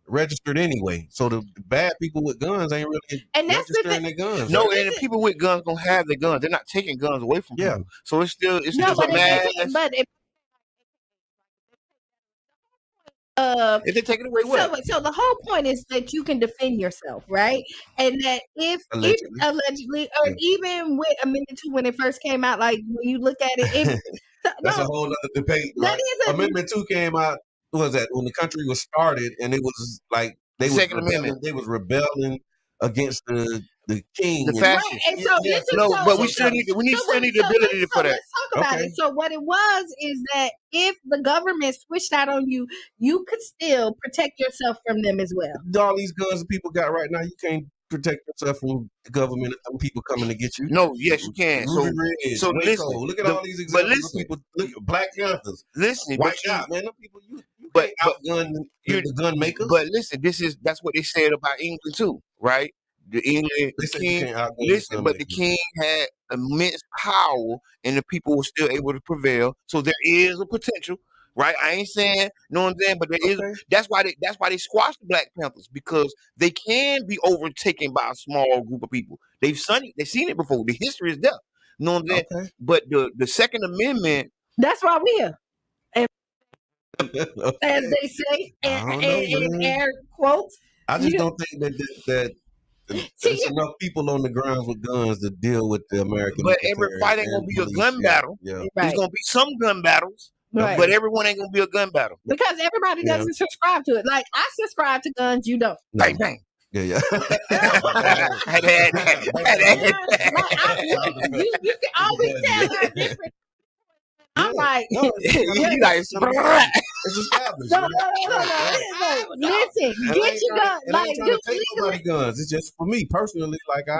Speaker 3: registered anyway. So the bad people with guns ain't really registering their guns.
Speaker 2: No, and the people with guns gonna have their guns. They're not taking guns away from people. So it's still a mass. If they take it away, what?
Speaker 1: So the whole point is that you can defend yourself, right? And that if allegedly or even with Amendment 2 when it first came out, like when you look at it,
Speaker 3: that's a whole other debate. Right? Amendment 2 came out. What was that when the country was started, and it was like they was rebelling against the king,
Speaker 2: the fascists. But we still need the ability for that.
Speaker 1: Let's talk about it. So what it was is that if the government switched out on you, you could still protect yourself from them as well.
Speaker 3: All these guns that people got right now, you can't protect yourself from the government and people coming to get you.
Speaker 2: No, yes, you can.
Speaker 3: So listen, look at all these examples of people. Look at Black Panthers.
Speaker 2: Listen,
Speaker 3: white out, man. Them people, you can't outgun the gun makers.
Speaker 2: But listen, that's what they said about England too, right? The king. Listen, but the king had immense power, and the people were still able to prevail. So there is a potential, right? I ain't saying no one saying, but there is. That's why they squashed the Black Panthers, because they can be overtaken by a small group of people. They've seen it before. The history is there. You know what I'm saying? But the Second Amendment.
Speaker 1: That's why we're here. As they say, in air quotes.
Speaker 3: I just don't think that there's enough people on the ground with guns to deal with the American.
Speaker 2: But every fight ain't gonna be a gun battle. Yeah. There's gonna be some gun battles, but everyone ain't gonna be a gun battle.
Speaker 1: Because everybody doesn't subscribe to it. Like I subscribe to guns, you don't.
Speaker 2: Bang bang.
Speaker 3: Yeah.
Speaker 1: You can always tell they're different. I'm like,
Speaker 2: you guys.
Speaker 3: It's established.
Speaker 1: No. Listen, get your gun. Like,
Speaker 3: you take nobody guns. It's just for me personally. Like, I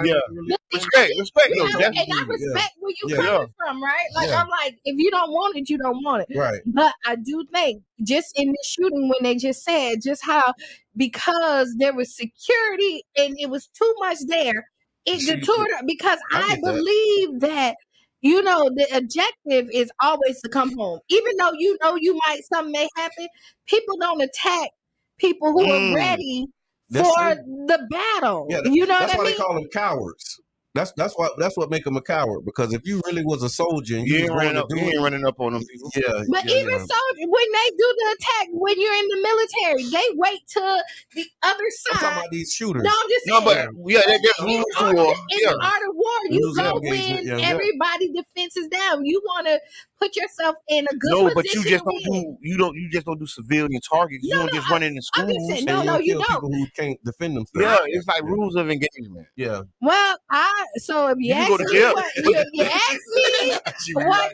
Speaker 2: respect.
Speaker 1: And I respect where you coming from, right? Like, I'm like, if you don't want it, you don't want it.
Speaker 3: Right.
Speaker 1: But I do think, just in the shooting, when they just said just how because there was security and it was too much there, it detoured because I believe that. You know, the objective is always to come home. Even though something may happen, people don't attack people who are ready for the battle.
Speaker 3: Yeah,
Speaker 1: you know
Speaker 3: that's
Speaker 1: what I
Speaker 3: why
Speaker 1: mean?
Speaker 3: they call them cowards. That's what make him a coward. Because if you really was a soldier and
Speaker 2: You
Speaker 3: you was
Speaker 2: ain't
Speaker 3: going
Speaker 2: running
Speaker 3: to
Speaker 2: up.
Speaker 3: do
Speaker 2: You
Speaker 3: it,
Speaker 2: ain't running up on them people.
Speaker 3: yeah.
Speaker 1: But even so, when they do the attack, when you're in the military, they wait till the other
Speaker 3: I'm talking
Speaker 1: side.
Speaker 3: about these shooters.
Speaker 1: No, I'm just
Speaker 2: No,
Speaker 1: saying.
Speaker 2: but yeah, there's rules to war.
Speaker 1: In the art of war, you
Speaker 3: Rules of
Speaker 1: go
Speaker 3: engagement,
Speaker 1: when
Speaker 3: yeah.
Speaker 1: everybody defense is down. You want to put yourself in a good
Speaker 2: No,
Speaker 1: position.
Speaker 2: but you just
Speaker 1: to
Speaker 2: don't
Speaker 1: win.
Speaker 2: you just don't do civilian targets. You don't just run in the
Speaker 1: I'm just
Speaker 2: schools.
Speaker 1: saying,
Speaker 3: And
Speaker 1: no,
Speaker 3: you
Speaker 1: you
Speaker 3: kill
Speaker 1: don't.
Speaker 3: people who can't defend themselves.
Speaker 2: Yeah, it's like rules of engagement.
Speaker 3: Yeah.
Speaker 1: Well, so if you
Speaker 2: You can
Speaker 1: ask
Speaker 2: go to
Speaker 1: me,
Speaker 2: jail.
Speaker 1: you ask me, what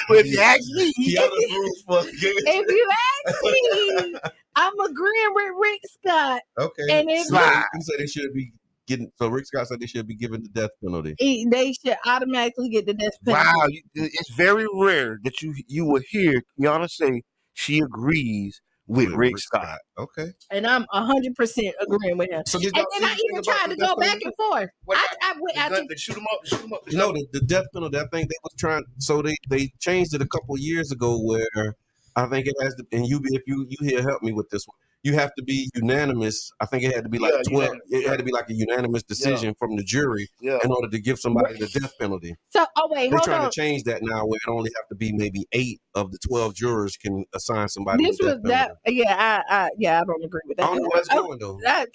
Speaker 2: But if you ask me,
Speaker 1: if you ask me, I'm agreeing with Rick Scott.
Speaker 3: Okay.
Speaker 1: And if
Speaker 3: you say they should be getting. So Rick Scott said they should be given the death penalty.
Speaker 1: they should automatically get the death penalty.
Speaker 2: Wow, it's very rare that you will hear Kiana say she agrees with Rick Scott.
Speaker 3: Okay.
Speaker 1: And I'm 100% agreeing with him.
Speaker 3: So
Speaker 1: and then I even tried to go back and forth.
Speaker 2: To shoot him up.
Speaker 3: No, the death penalty. I think they was trying. So they changed it a couple of years ago where I think it has to. And if you here help me with this one. You have to be unanimous. I think it had to be like 12. It had to be like a unanimous decision from the jury in order to give somebody the death penalty.
Speaker 1: So,
Speaker 3: they're trying to change that now, where it only have to be maybe 8 of the 12 jurors can assign somebody.
Speaker 1: This was that. Yeah, I don't agree with that.
Speaker 3: I don't know where it's going though.
Speaker 1: I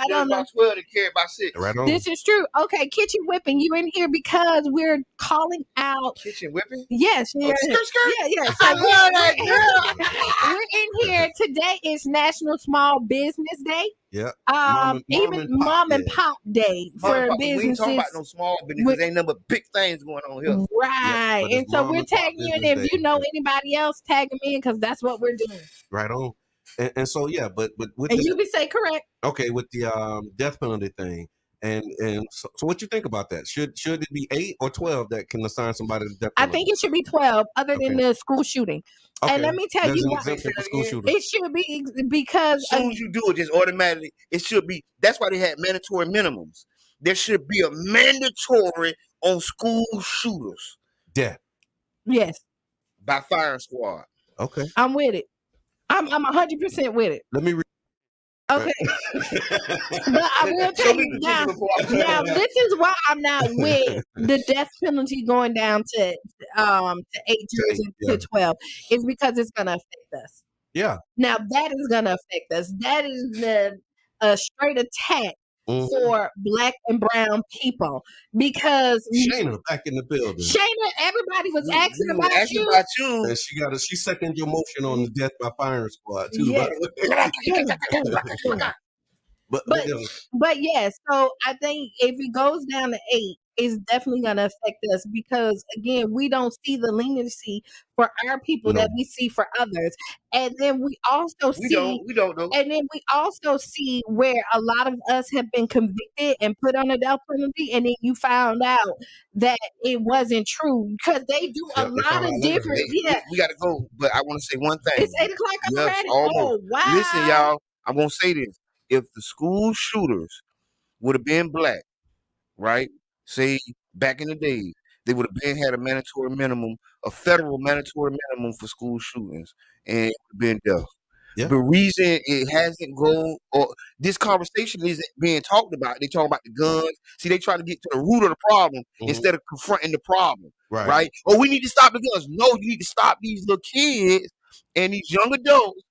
Speaker 1: don't know.
Speaker 2: 12 to carry by 6.
Speaker 3: Right on.
Speaker 1: This is true. Okay, kitchen whipping. You in here because we're calling out
Speaker 2: kitchen whipping.
Speaker 1: Yes,
Speaker 2: skirt.
Speaker 1: Yeah. So
Speaker 2: I love that girl.
Speaker 1: We're in here today. Is National Small Business Day.
Speaker 3: Yeah.
Speaker 1: Even mom and pop day for businesses.
Speaker 2: We ain't talking about no small business. Ain't nothing but big things going on here.
Speaker 1: Right. And so we're tagging you in. If you know anybody else, tag them in because that's what we're doing.
Speaker 3: Right on. And so but with
Speaker 1: and you can say correct.
Speaker 3: Okay, with the death penalty thing. And so what you think about that? Should it be 8 or 12 that can assign somebody to death penalty?
Speaker 1: I think it should be 12, other than the school shooting.
Speaker 3: Okay.
Speaker 1: And let me tell you why. It should be because
Speaker 2: as soon as you do it, just automatically it should be. That's why they had mandatory minimums. There should be a mandatory on school shooters.
Speaker 3: Yeah.
Speaker 1: Yes.
Speaker 2: By firing squad.
Speaker 3: Okay.
Speaker 1: I'm with it. I'm 100% with it.
Speaker 3: Let me read.
Speaker 1: Okay. But I will tell you now, this is why I'm not with the death penalty going down to 8 years to 12. It's because it's going to affect us.
Speaker 3: Yeah.
Speaker 1: Now that is going to affect us. That is a straight attack for Black and brown people because
Speaker 3: Shayna back in the building.
Speaker 1: Shayna, everybody was asking about you.
Speaker 3: And she seconded your motion on the death by firing squad too.
Speaker 1: Yeah. But yeah, so I think if it goes down to 8, it's definitely going to affect us because again, we don't see the leniency for our people that we see for others. And then we also
Speaker 2: we don't know.
Speaker 1: And then we also see where a lot of us have been convicted and put on a death penalty, and then you found out that it wasn't true because they do a lot of different.
Speaker 2: We got to go, but I want to say one thing.
Speaker 1: It's 8 o'clock already.
Speaker 2: Almost.
Speaker 1: Oh wow!
Speaker 2: Listen, y'all, I'm gonna say this: if the school shooters would have been Black, right? Say back in the days, they would have had a mandatory minimum, a federal mandatory minimum for school shootings, and it would have been death. Yeah. The reason it hasn't gone, or this conversation isn't being talked about, they talk about the guns. See, they try to get to the root of the problem instead of confronting the problem. Right? Oh, we need to stop the guns. No, you need to stop these little kids and these young adults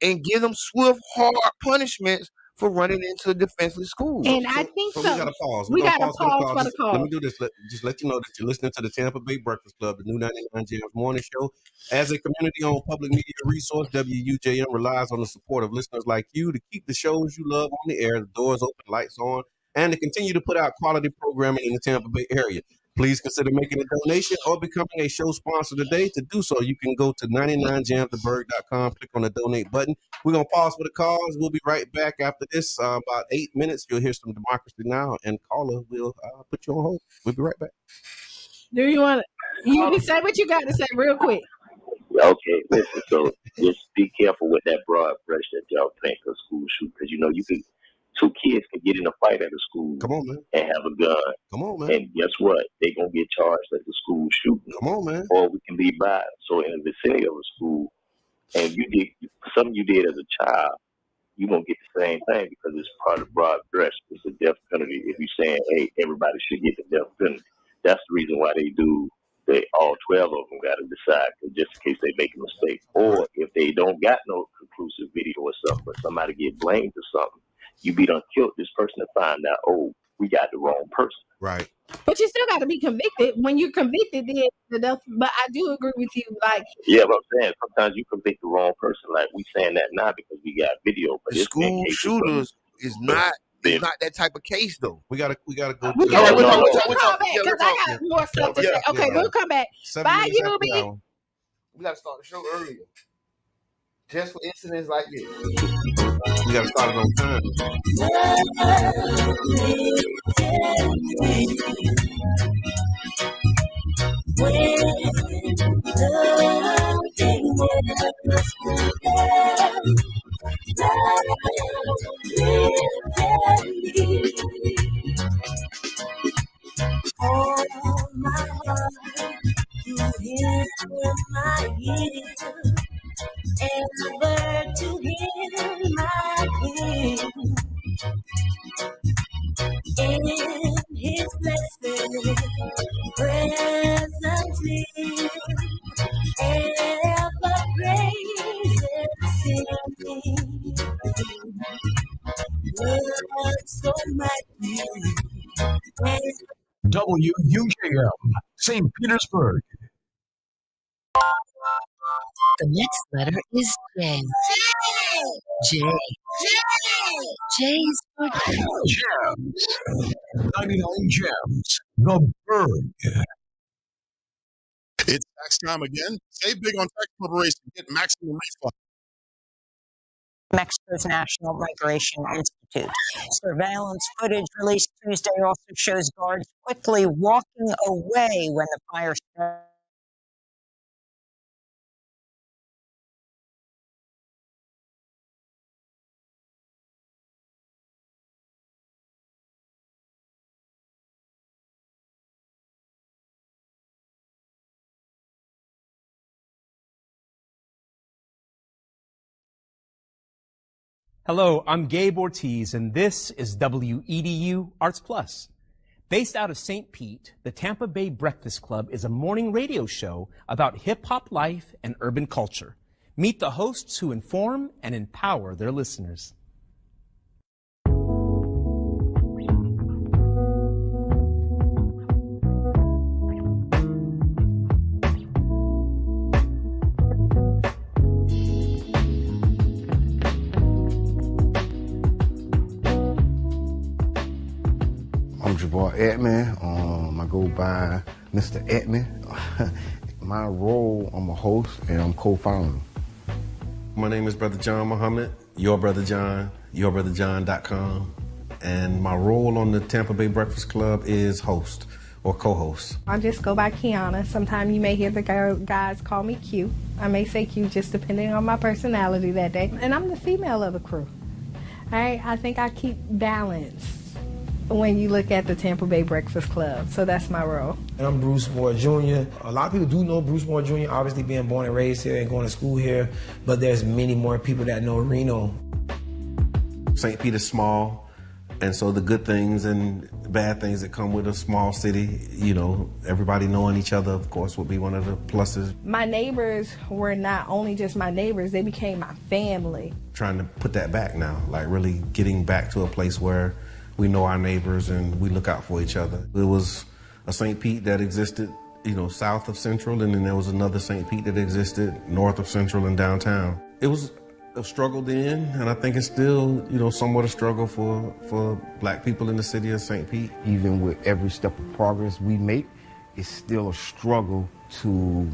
Speaker 2: and give them swift, hard punishments for running into defenseless schools.
Speaker 1: And I think so.
Speaker 3: We got to pause.
Speaker 1: We got to pause for the call.
Speaker 3: Let me do this. Just let you know that you're listening to the Tampa Bay Breakfast Club, the new 99 Jams morning show. As a community-owned public media resource, WUJM relies on the support of listeners like you to keep the shows you love on the air, the doors open, lights on, and to continue to put out quality programming in the Tampa Bay area. Please consider making a donation or becoming a show sponsor today. To do so, you can go to 99jamtheberg.com, click on the donate button. We're going to pause for the calls. We'll be right back after this. About 8 minutes, you'll hear some Democracy Now! And caller will put you on hold. We'll be right back.
Speaker 1: Do you want to? You can say what you got to say real quick.
Speaker 4: Okay, listen, so just be careful with that broad brush that y'all paint for school shoot, because you can. 2 kids can get in a fight at a school.
Speaker 3: Come on, man.
Speaker 4: And have a gun.
Speaker 3: Come on, man.
Speaker 4: And guess what? They gonna get charged at the school shooting.
Speaker 3: Come on, man.
Speaker 4: Or we can be by. So in the vicinity of a school, and you did something you did as a child, you won't get the same thing because it's part of broad brush. It's a death penalty. If you're saying, hey, everybody should get the death penalty, that's the reason why they do. They all 12 of them got to decide, just in case they make a mistake, or if they don't got no conclusive video or something, but somebody get blamed for something, you be done killed this person to find out, oh, we got the wrong person.
Speaker 3: Right.
Speaker 1: But you still got to be convicted. When you're convicted, then but I do agree with you. Like,
Speaker 4: yeah, but I'm saying sometimes you convict the wrong person. Like we saying that now because we got video, but
Speaker 2: the school shooters is not that type of case though.
Speaker 3: We gotta go.
Speaker 1: We'll call back because I got more stuff to say. Okay, we'll come back. Bye, you, B.
Speaker 2: We gotta start the show earlier, just for incidents like this.
Speaker 3: We gotta start it on time.
Speaker 5: All my heart, you hear my ears, ever to hear my king. In his blessed presence live, ever praises sing. Love so mighty.
Speaker 6: WUJM, St. Petersburg.
Speaker 7: The next letter is J. J. J is for
Speaker 6: Gems. 99 Gems. The Berg.
Speaker 8: It's tax time again. Save big on tax preparation. Get maximum refund.
Speaker 9: Mexico's National Migration Institute. Surveillance footage released Tuesday also shows guards quickly walking away when the fire started.
Speaker 10: Hello, I'm Gabe Ortiz, and this is WEDU Arts Plus. Based out of St. Pete, the Tampa Bay Breakfast Club is a morning radio show about hip-hop life and urban culture. Meet the hosts who inform and empower their listeners.
Speaker 2: I'm Jabbar Edmond. I go by Mr. Edmond. My role, I'm a host and I'm co-founder.
Speaker 3: My name is Brother John Muhammad, Your Brother John, yourbrotherjohn.com. And my role on the Tampa Bay Breakfast Club is host or co-host.
Speaker 1: I just go by Kiana. Sometimes you may hear the guys call me Q. I may say Q just depending on my personality that day. And I'm the female of the crew. All right, I think I keep balance when you look at the Tampa Bay Breakfast Club. So that's my role.
Speaker 11: And I'm Bruce Moore Jr. A lot of people do know Bruce Moore Jr., obviously being born and raised here and going to school here, but there's many more people that know Reno.
Speaker 3: St. Pete is small, and so the good things and bad things that come with a small city, you know, everybody knowing each other, of course, would be one of the pluses.
Speaker 1: My neighbors were not only just my neighbors, they became my family.
Speaker 3: Trying to put that back now, like really getting back to a place where we know our neighbors and we look out for each other. It was a St. Pete that existed, you know, south of Central, and then there was another St. Pete that existed north of Central and downtown. It was a struggle then, and I think it's still, you know, somewhat a struggle for Black people in the city of St. Pete.
Speaker 2: Even with every step of progress we make, it's still a struggle to,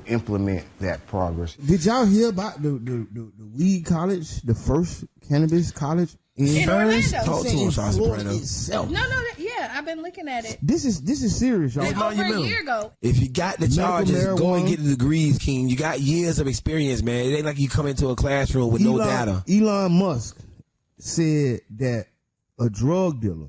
Speaker 2: implement that progress.
Speaker 12: Did y'all hear about the weed college, the first cannabis college in
Speaker 1: Orlando?
Speaker 12: Talk to us, Soprano.
Speaker 1: No, yeah, I've been looking at it.
Speaker 12: This is serious, y'all.
Speaker 1: Over a year ago.
Speaker 11: If you got the charges, go and get the degrees, King. You got years of experience, man. It ain't like you come into a classroom with no data.
Speaker 12: Elon Musk said that a drug dealer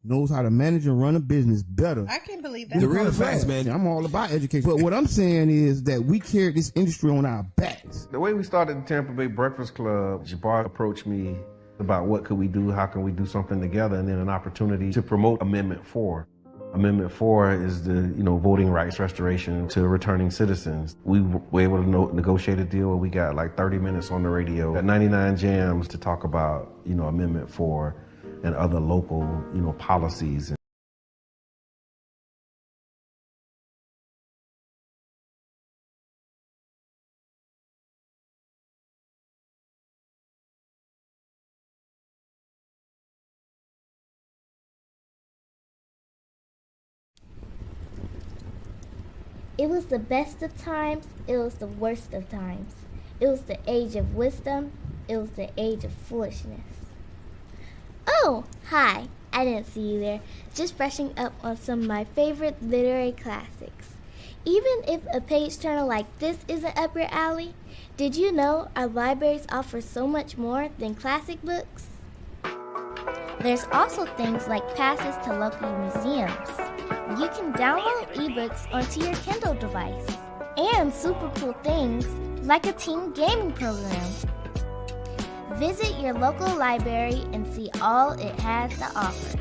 Speaker 12: knows how to manage and run a business better.
Speaker 13: I can't believe
Speaker 12: than
Speaker 13: that.
Speaker 11: The real
Speaker 12: college
Speaker 11: facts,
Speaker 12: grads.
Speaker 11: man.
Speaker 12: I'm all about education. But what I'm saying is that we carry this industry on our backs.
Speaker 3: The way we started the Tampa Bay Breakfast Club, Jabbar approached me about what could we do, how can we do something together, and then an opportunity to promote Amendment 4. Amendment 4 is the, voting rights restoration to returning citizens. We were able to negotiate a deal where we got like 30 minutes on the radio, got 99 jams to talk about, Amendment 4 and other local, policies.
Speaker 14: It was the best of times, it was the worst of times. It was the age of wisdom, it was the age of foolishness. Oh, hi, I didn't see you there. Just brushing up on some of my favorite literary classics. Even if a page turner like this isn't up your alley, did you know our libraries offer so much more than classic books? There's also things like passes to local museums. You can download ebooks onto your Kindle device. And super cool things like a teen gaming program. Visit your local library and see all it has to offer.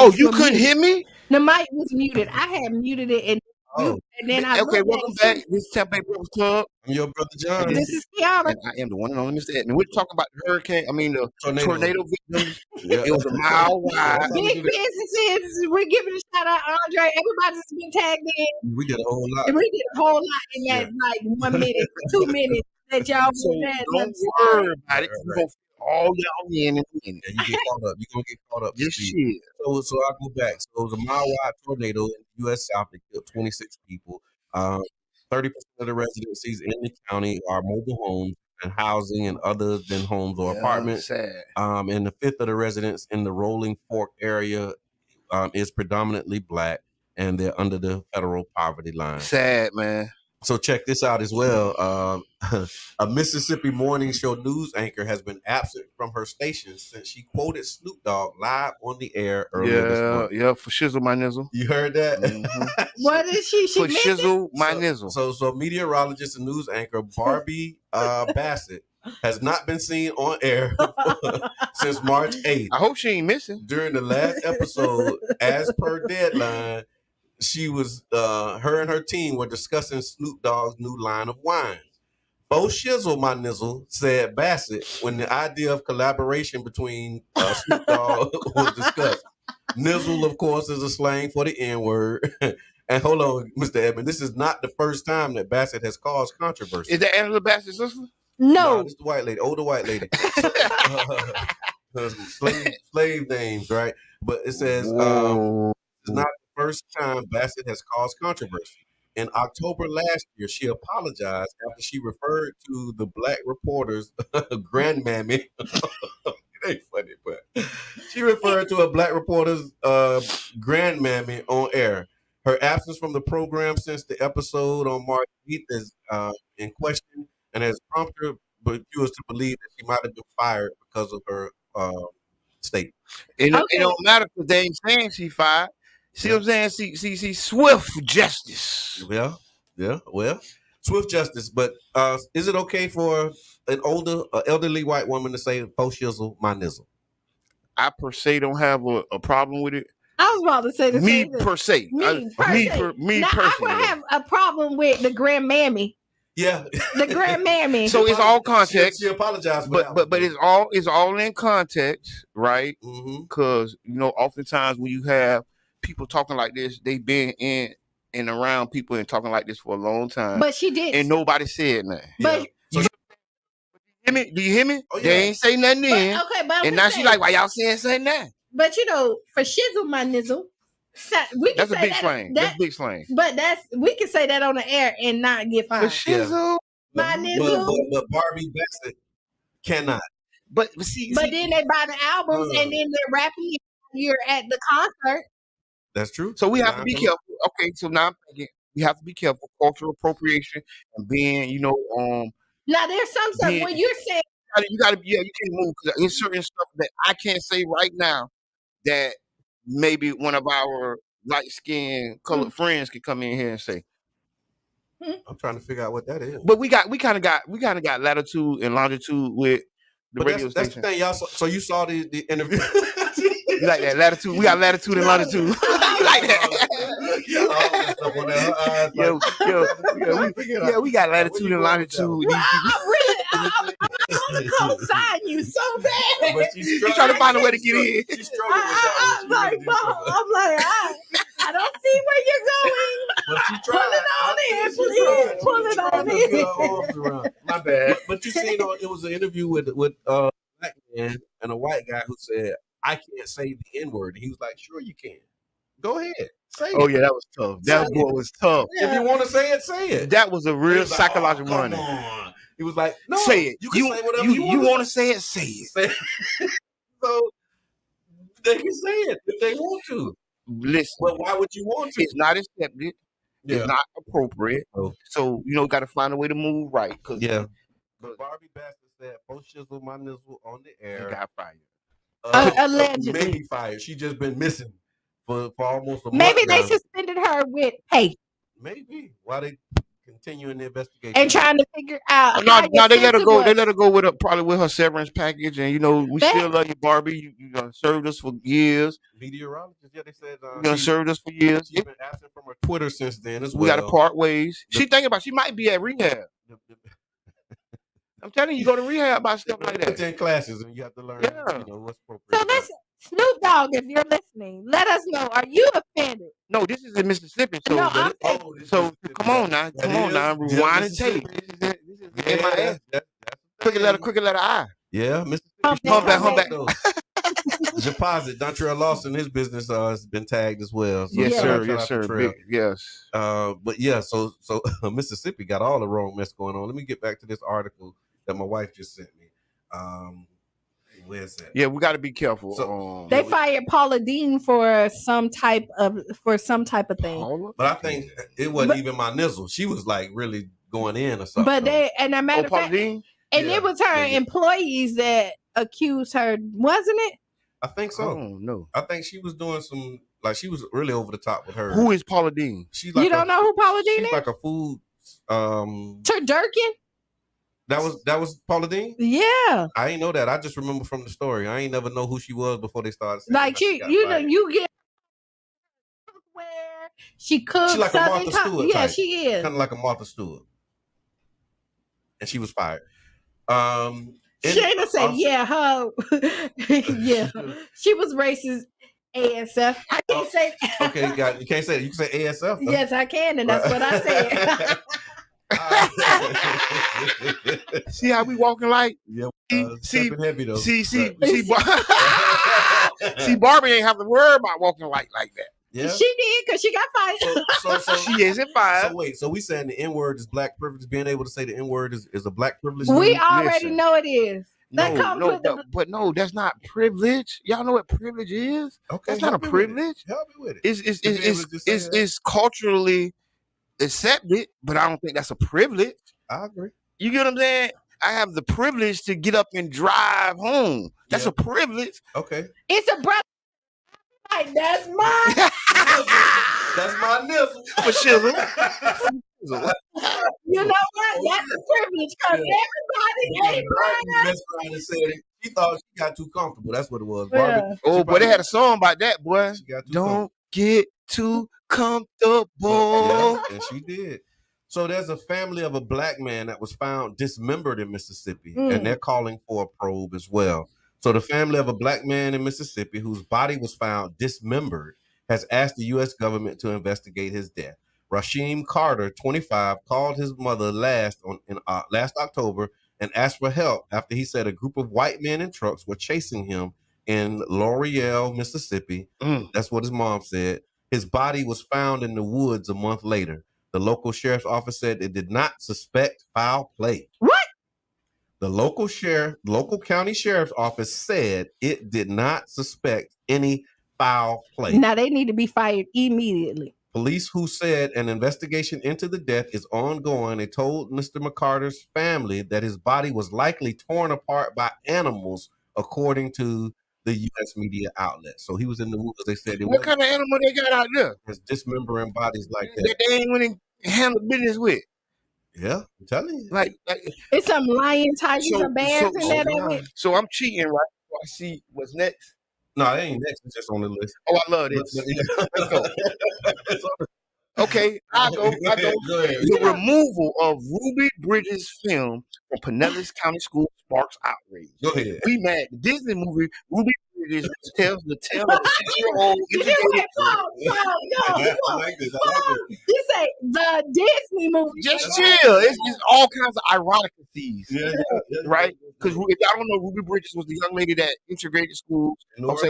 Speaker 2: Oh, you couldn't hear me?
Speaker 1: The mic was muted. I had muted it and then I
Speaker 2: Okay,
Speaker 1: looked
Speaker 2: welcome
Speaker 1: at
Speaker 2: back. This is Tampa Bay Breakfast Club.
Speaker 3: I'm your brother John.
Speaker 2: And
Speaker 1: This is Kiara.
Speaker 2: And I am the one and only Mr. Edmund. We're talking about the hurricane. I mean, the tornado victims.
Speaker 3: Yeah.
Speaker 2: It was a mile wide.
Speaker 1: Big businesses. We're giving a shout out, Andre. Everybody's been tagged in.
Speaker 3: We did a whole lot.
Speaker 1: And we did a whole lot in that like 1 minute, 2 minutes that y'all
Speaker 2: So
Speaker 1: was at.
Speaker 2: don't worry about it. We're going to fit all y'all in a minute.
Speaker 3: Yeah, you get caught up. You're going to get caught up.
Speaker 2: This shit.
Speaker 3: So I'll go back. So it was a mile-wide tornado in the U.S. South that killed 26 people. 30% of the residencies in the county are mobile homes and housing and other than homes or apartments.
Speaker 2: Sad.
Speaker 3: And a fifth of the residents in the Rolling Fork area is predominantly Black, and they're under the federal poverty line.
Speaker 2: Sad, man.
Speaker 3: So check this out as well. A Mississippi morning show news anchor has been absent from her station since she quoted Snoop Dogg live on the air earlier this month.
Speaker 2: Yeah, for shizzle my nizzle.
Speaker 3: You heard that?
Speaker 2: Mm-hmm.
Speaker 1: What is she?
Speaker 2: For shizzle my nizzle.
Speaker 3: So meteorologist and news anchor Barbie Bassett has not been seen on air since March 8th.
Speaker 2: I hope she ain't missing.
Speaker 3: During the last episode, as per deadline, she was her and her team were discussing Snoop Dogg's new line of wines. Bo Shizzle, my nizzle, said Bassett when the idea of collaboration between Snoop Dogg was discussed. Nizzle, of course, is a slang for the N-word. And hold on, Mr. Edmund, this is not the first time that Bassett has caused controversy.
Speaker 2: Is that Angela Bassett's sister?
Speaker 1: No.
Speaker 3: It's the white lady, older white lady. Slave names, right? But it says it's not the first time Bassett has caused controversy. In October last year, she apologized after she referred to the Black reporter's grandmammy. It ain't funny, but she referred to a Black reporter's grandmammy on air. Her absence from the program since the episode on March 8th is in question and has prompted viewers to believe that she might have been fired because of her state.
Speaker 2: It don't matter because they ain't saying she fired. See what I'm saying? See, swift justice.
Speaker 3: Yeah. Well, swift justice. But is it okay for an elderly white woman to say "Po shizzle, my nizzle"?
Speaker 2: I per se don't have a problem with it.
Speaker 1: I was about to say the
Speaker 2: me
Speaker 1: same thing.
Speaker 2: per se.
Speaker 1: Me personally. Now, I would have a problem with the grandmammy.
Speaker 3: Yeah,
Speaker 1: the grandmammy.
Speaker 2: So it's all context.
Speaker 3: She apologized,
Speaker 2: but it's all in context, right? Because oftentimes when you have people talking like this, they've been in and around people and talking like this for a long time.
Speaker 1: But she did,
Speaker 2: and nobody said nothing.
Speaker 1: But
Speaker 2: do you hear me?
Speaker 3: Oh, yeah.
Speaker 2: They ain't say nothing then.
Speaker 1: But
Speaker 2: and now she like, why y'all saying something now?
Speaker 1: But for shizzle my nizzle, we can
Speaker 2: that's
Speaker 1: say
Speaker 2: a big slang. That's big slang.
Speaker 1: But we can say that on the air and not get fined.
Speaker 2: For shizzle
Speaker 1: my nizzle.
Speaker 3: But Barbie Bassett cannot.
Speaker 2: But
Speaker 1: then they buy the albums and then they're rapping. You're at the concert.
Speaker 3: That's true.
Speaker 2: So we have to be careful. Okay, so now I'm thinking we have to be careful. Cultural appropriation and being,
Speaker 1: Now there's some stuff when you're saying
Speaker 2: you gotta you can't move because there's certain stuff that I can't say right now that maybe one of our light-skinned colored friends could come in here and say.
Speaker 3: I'm trying to figure out what that is.
Speaker 2: But we kind of got latitude and longitude with the radio station.
Speaker 3: That's the thing, y'all. So you saw the interview.
Speaker 2: You like that latitude? We got latitude and longitude. You like that? We got latitude and longitude.
Speaker 1: I'm gonna co-sign you so bad.
Speaker 3: But she's
Speaker 2: trying to find a way to get in.
Speaker 3: She's struggling with that.
Speaker 1: I'm like, I don't see where you're going.
Speaker 3: But she
Speaker 1: Pull it on in, please. Pull it on in.
Speaker 3: My bad. But you see, it was an interview with a black man and a white guy who said, I can't say the N-word. And he was like, sure you can. Go ahead. Say it.
Speaker 2: Oh, yeah, that was tough. That was tough.
Speaker 3: If you want to say it, say it.
Speaker 2: That was a real psychological
Speaker 3: one. He was like, no,
Speaker 2: say it.
Speaker 3: You can say whatever you
Speaker 2: want to say it, say it.
Speaker 3: So they can say it if they want to.
Speaker 2: Listen.
Speaker 3: But why would you want to?
Speaker 2: It's not accepted. Yeah. It's not appropriate. So, got to find a way to move right.
Speaker 3: Yeah. But Barbie Bassett said, "Po shizzle my nizzle" on the air.
Speaker 2: She got fired.
Speaker 1: Allegedly.
Speaker 3: Maybe fired. She just been missing for almost a month.
Speaker 1: Maybe they suspended her with pay.
Speaker 3: Maybe. Why they continuing the investigation
Speaker 1: and trying to figure out
Speaker 2: No,
Speaker 1: how your
Speaker 2: they let her
Speaker 1: sister
Speaker 2: go. They
Speaker 1: was.
Speaker 2: let her go with probably with her severance package, and we
Speaker 1: That-
Speaker 2: still love you, Barbie. You served us for years.
Speaker 3: Meteorologist, yeah, they said
Speaker 2: You served us for years.
Speaker 3: She's been absent from her Twitter since then as well.
Speaker 2: We got to part ways. She thinking about she might be at rehab. I'm telling you, go to rehab about stuff like that.
Speaker 3: 10 classes, and you have to learn, what's appropriate.
Speaker 1: So listen, Snoop Dogg, if you're listening, let us know. Are you offended?
Speaker 2: No, this is in Mississippi. So,
Speaker 1: No, I'm
Speaker 2: come on now, rewind and tape. This is MIA. Cricket letter I.
Speaker 3: Yeah, Mississippi.
Speaker 2: Humpback.
Speaker 3: Deposit. Dontrell Lawson, his business has been tagged as well. So
Speaker 2: yes, sir. Big, yes.
Speaker 3: But yeah, so Mississippi got all the wrong mess going on. Let me get back to this article that my wife just sent me. Where's that?
Speaker 2: Yeah, we got to be careful.
Speaker 3: So,
Speaker 1: they fired Paula Dean for some type of thing.
Speaker 3: But I think it wasn't even my nizzle. She was like really going in or something.
Speaker 1: But and a matter of fact, and it was her employees that accused her, wasn't it?
Speaker 3: I think so.
Speaker 2: No,
Speaker 3: I think she was doing some, like she was really over the top with her.
Speaker 2: Who is Paula Dean?
Speaker 3: She's like
Speaker 1: you don't know who Paula Dean is?
Speaker 3: She's like a food.
Speaker 1: Turducken?
Speaker 3: That was Paula Dean?
Speaker 1: Yeah.
Speaker 3: I ain't know that. I just remember from the story. I ain't never know who she was before they started saying
Speaker 1: like you get where she cooks.
Speaker 3: She's like a Martha Stewart.
Speaker 1: Yeah,
Speaker 3: type.
Speaker 1: she is.
Speaker 3: Kind of like a Martha Stewart. And she was fired.
Speaker 1: Shayna said, yeah, her. Yeah. She was racist ASF. I can't say that.
Speaker 3: Okay, you can't say that. You can say ASF. Though.
Speaker 1: Yes, I can, and that's what I said.
Speaker 2: See how we walking like?
Speaker 3: Yeah.
Speaker 2: See,
Speaker 3: heavy though.
Speaker 2: See, Barbie ain't have to worry about walking like that.
Speaker 3: Yeah.
Speaker 1: She did because she got fired.
Speaker 3: So
Speaker 2: she isn't fired.
Speaker 3: So wait, so we saying the N-word is black privilege? Being able to say the N-word is a black privilege?
Speaker 1: We already know it is.
Speaker 2: No, that's not privilege. Y'all know what privilege is?
Speaker 3: Okay,
Speaker 2: that's not a privilege.
Speaker 3: Help me with it.
Speaker 2: It's culturally accepted, but I don't think that's a privilege.
Speaker 3: I agree.
Speaker 2: You get what I'm saying? I have the privilege to get up and drive home. That's a privilege.
Speaker 3: Okay.
Speaker 1: It's a brother. Like, that's mine.
Speaker 3: That's my nizzle.
Speaker 2: For shizzle.
Speaker 1: You know what? That's a privilege because everybody ain't
Speaker 3: Barbie said it. She thought she got too comfortable. That's what it was. Barbie.
Speaker 2: Yeah. Oh, boy, they had a song about that, boy. Don't get too comfortable.
Speaker 3: Yeah, and she did. So there's a family of a black man that was found dismembered in Mississippi, and they're calling for a probe as well. So the family of a black man in Mississippi whose body was found dismembered has asked the U.S. government to investigate his death. Rasheem Carter, 25, called his mother last October and asked for help after he said a group of white men in trucks were chasing him in L'Oreal, Mississippi. That's what his mom said. His body was found in the woods a month later. The local sheriff's office said it did not suspect foul play.
Speaker 1: What?
Speaker 3: The local county sheriff's office said it did not suspect any foul play.
Speaker 1: Now they need to be fired immediately.
Speaker 3: Police who said an investigation into the death is ongoing. They told Mr. McCarter's family that his body was likely torn apart by animals, according to the U.S. media outlet. So he was in the woods. They said,
Speaker 2: what kind of animal they got out there?
Speaker 3: There's dismembering bodies like that.
Speaker 2: They ain't winning handle business with.
Speaker 3: Yeah, I'm telling you.
Speaker 2: Like
Speaker 1: it's some lion, tigers, and bears in there.
Speaker 2: So I'm cheating, right? So I see what's next.
Speaker 3: No, it ain't next. It's just on the list.
Speaker 2: Oh, I love this. Let's go. Okay, I go.
Speaker 3: Go ahead.
Speaker 2: The removal of Ruby Bridges' film from Pinellas County School sparks outrage.
Speaker 3: Go ahead.
Speaker 2: We mad. The Disney movie Ruby Bridges tells the tale of a 6-year-old.
Speaker 3: I like this.
Speaker 1: You say the Disney movie.
Speaker 2: Just chill. It's all kinds of ironicies, right? Because if y'all don't know, Ruby Bridges was the young lady that integrated schools. Okay,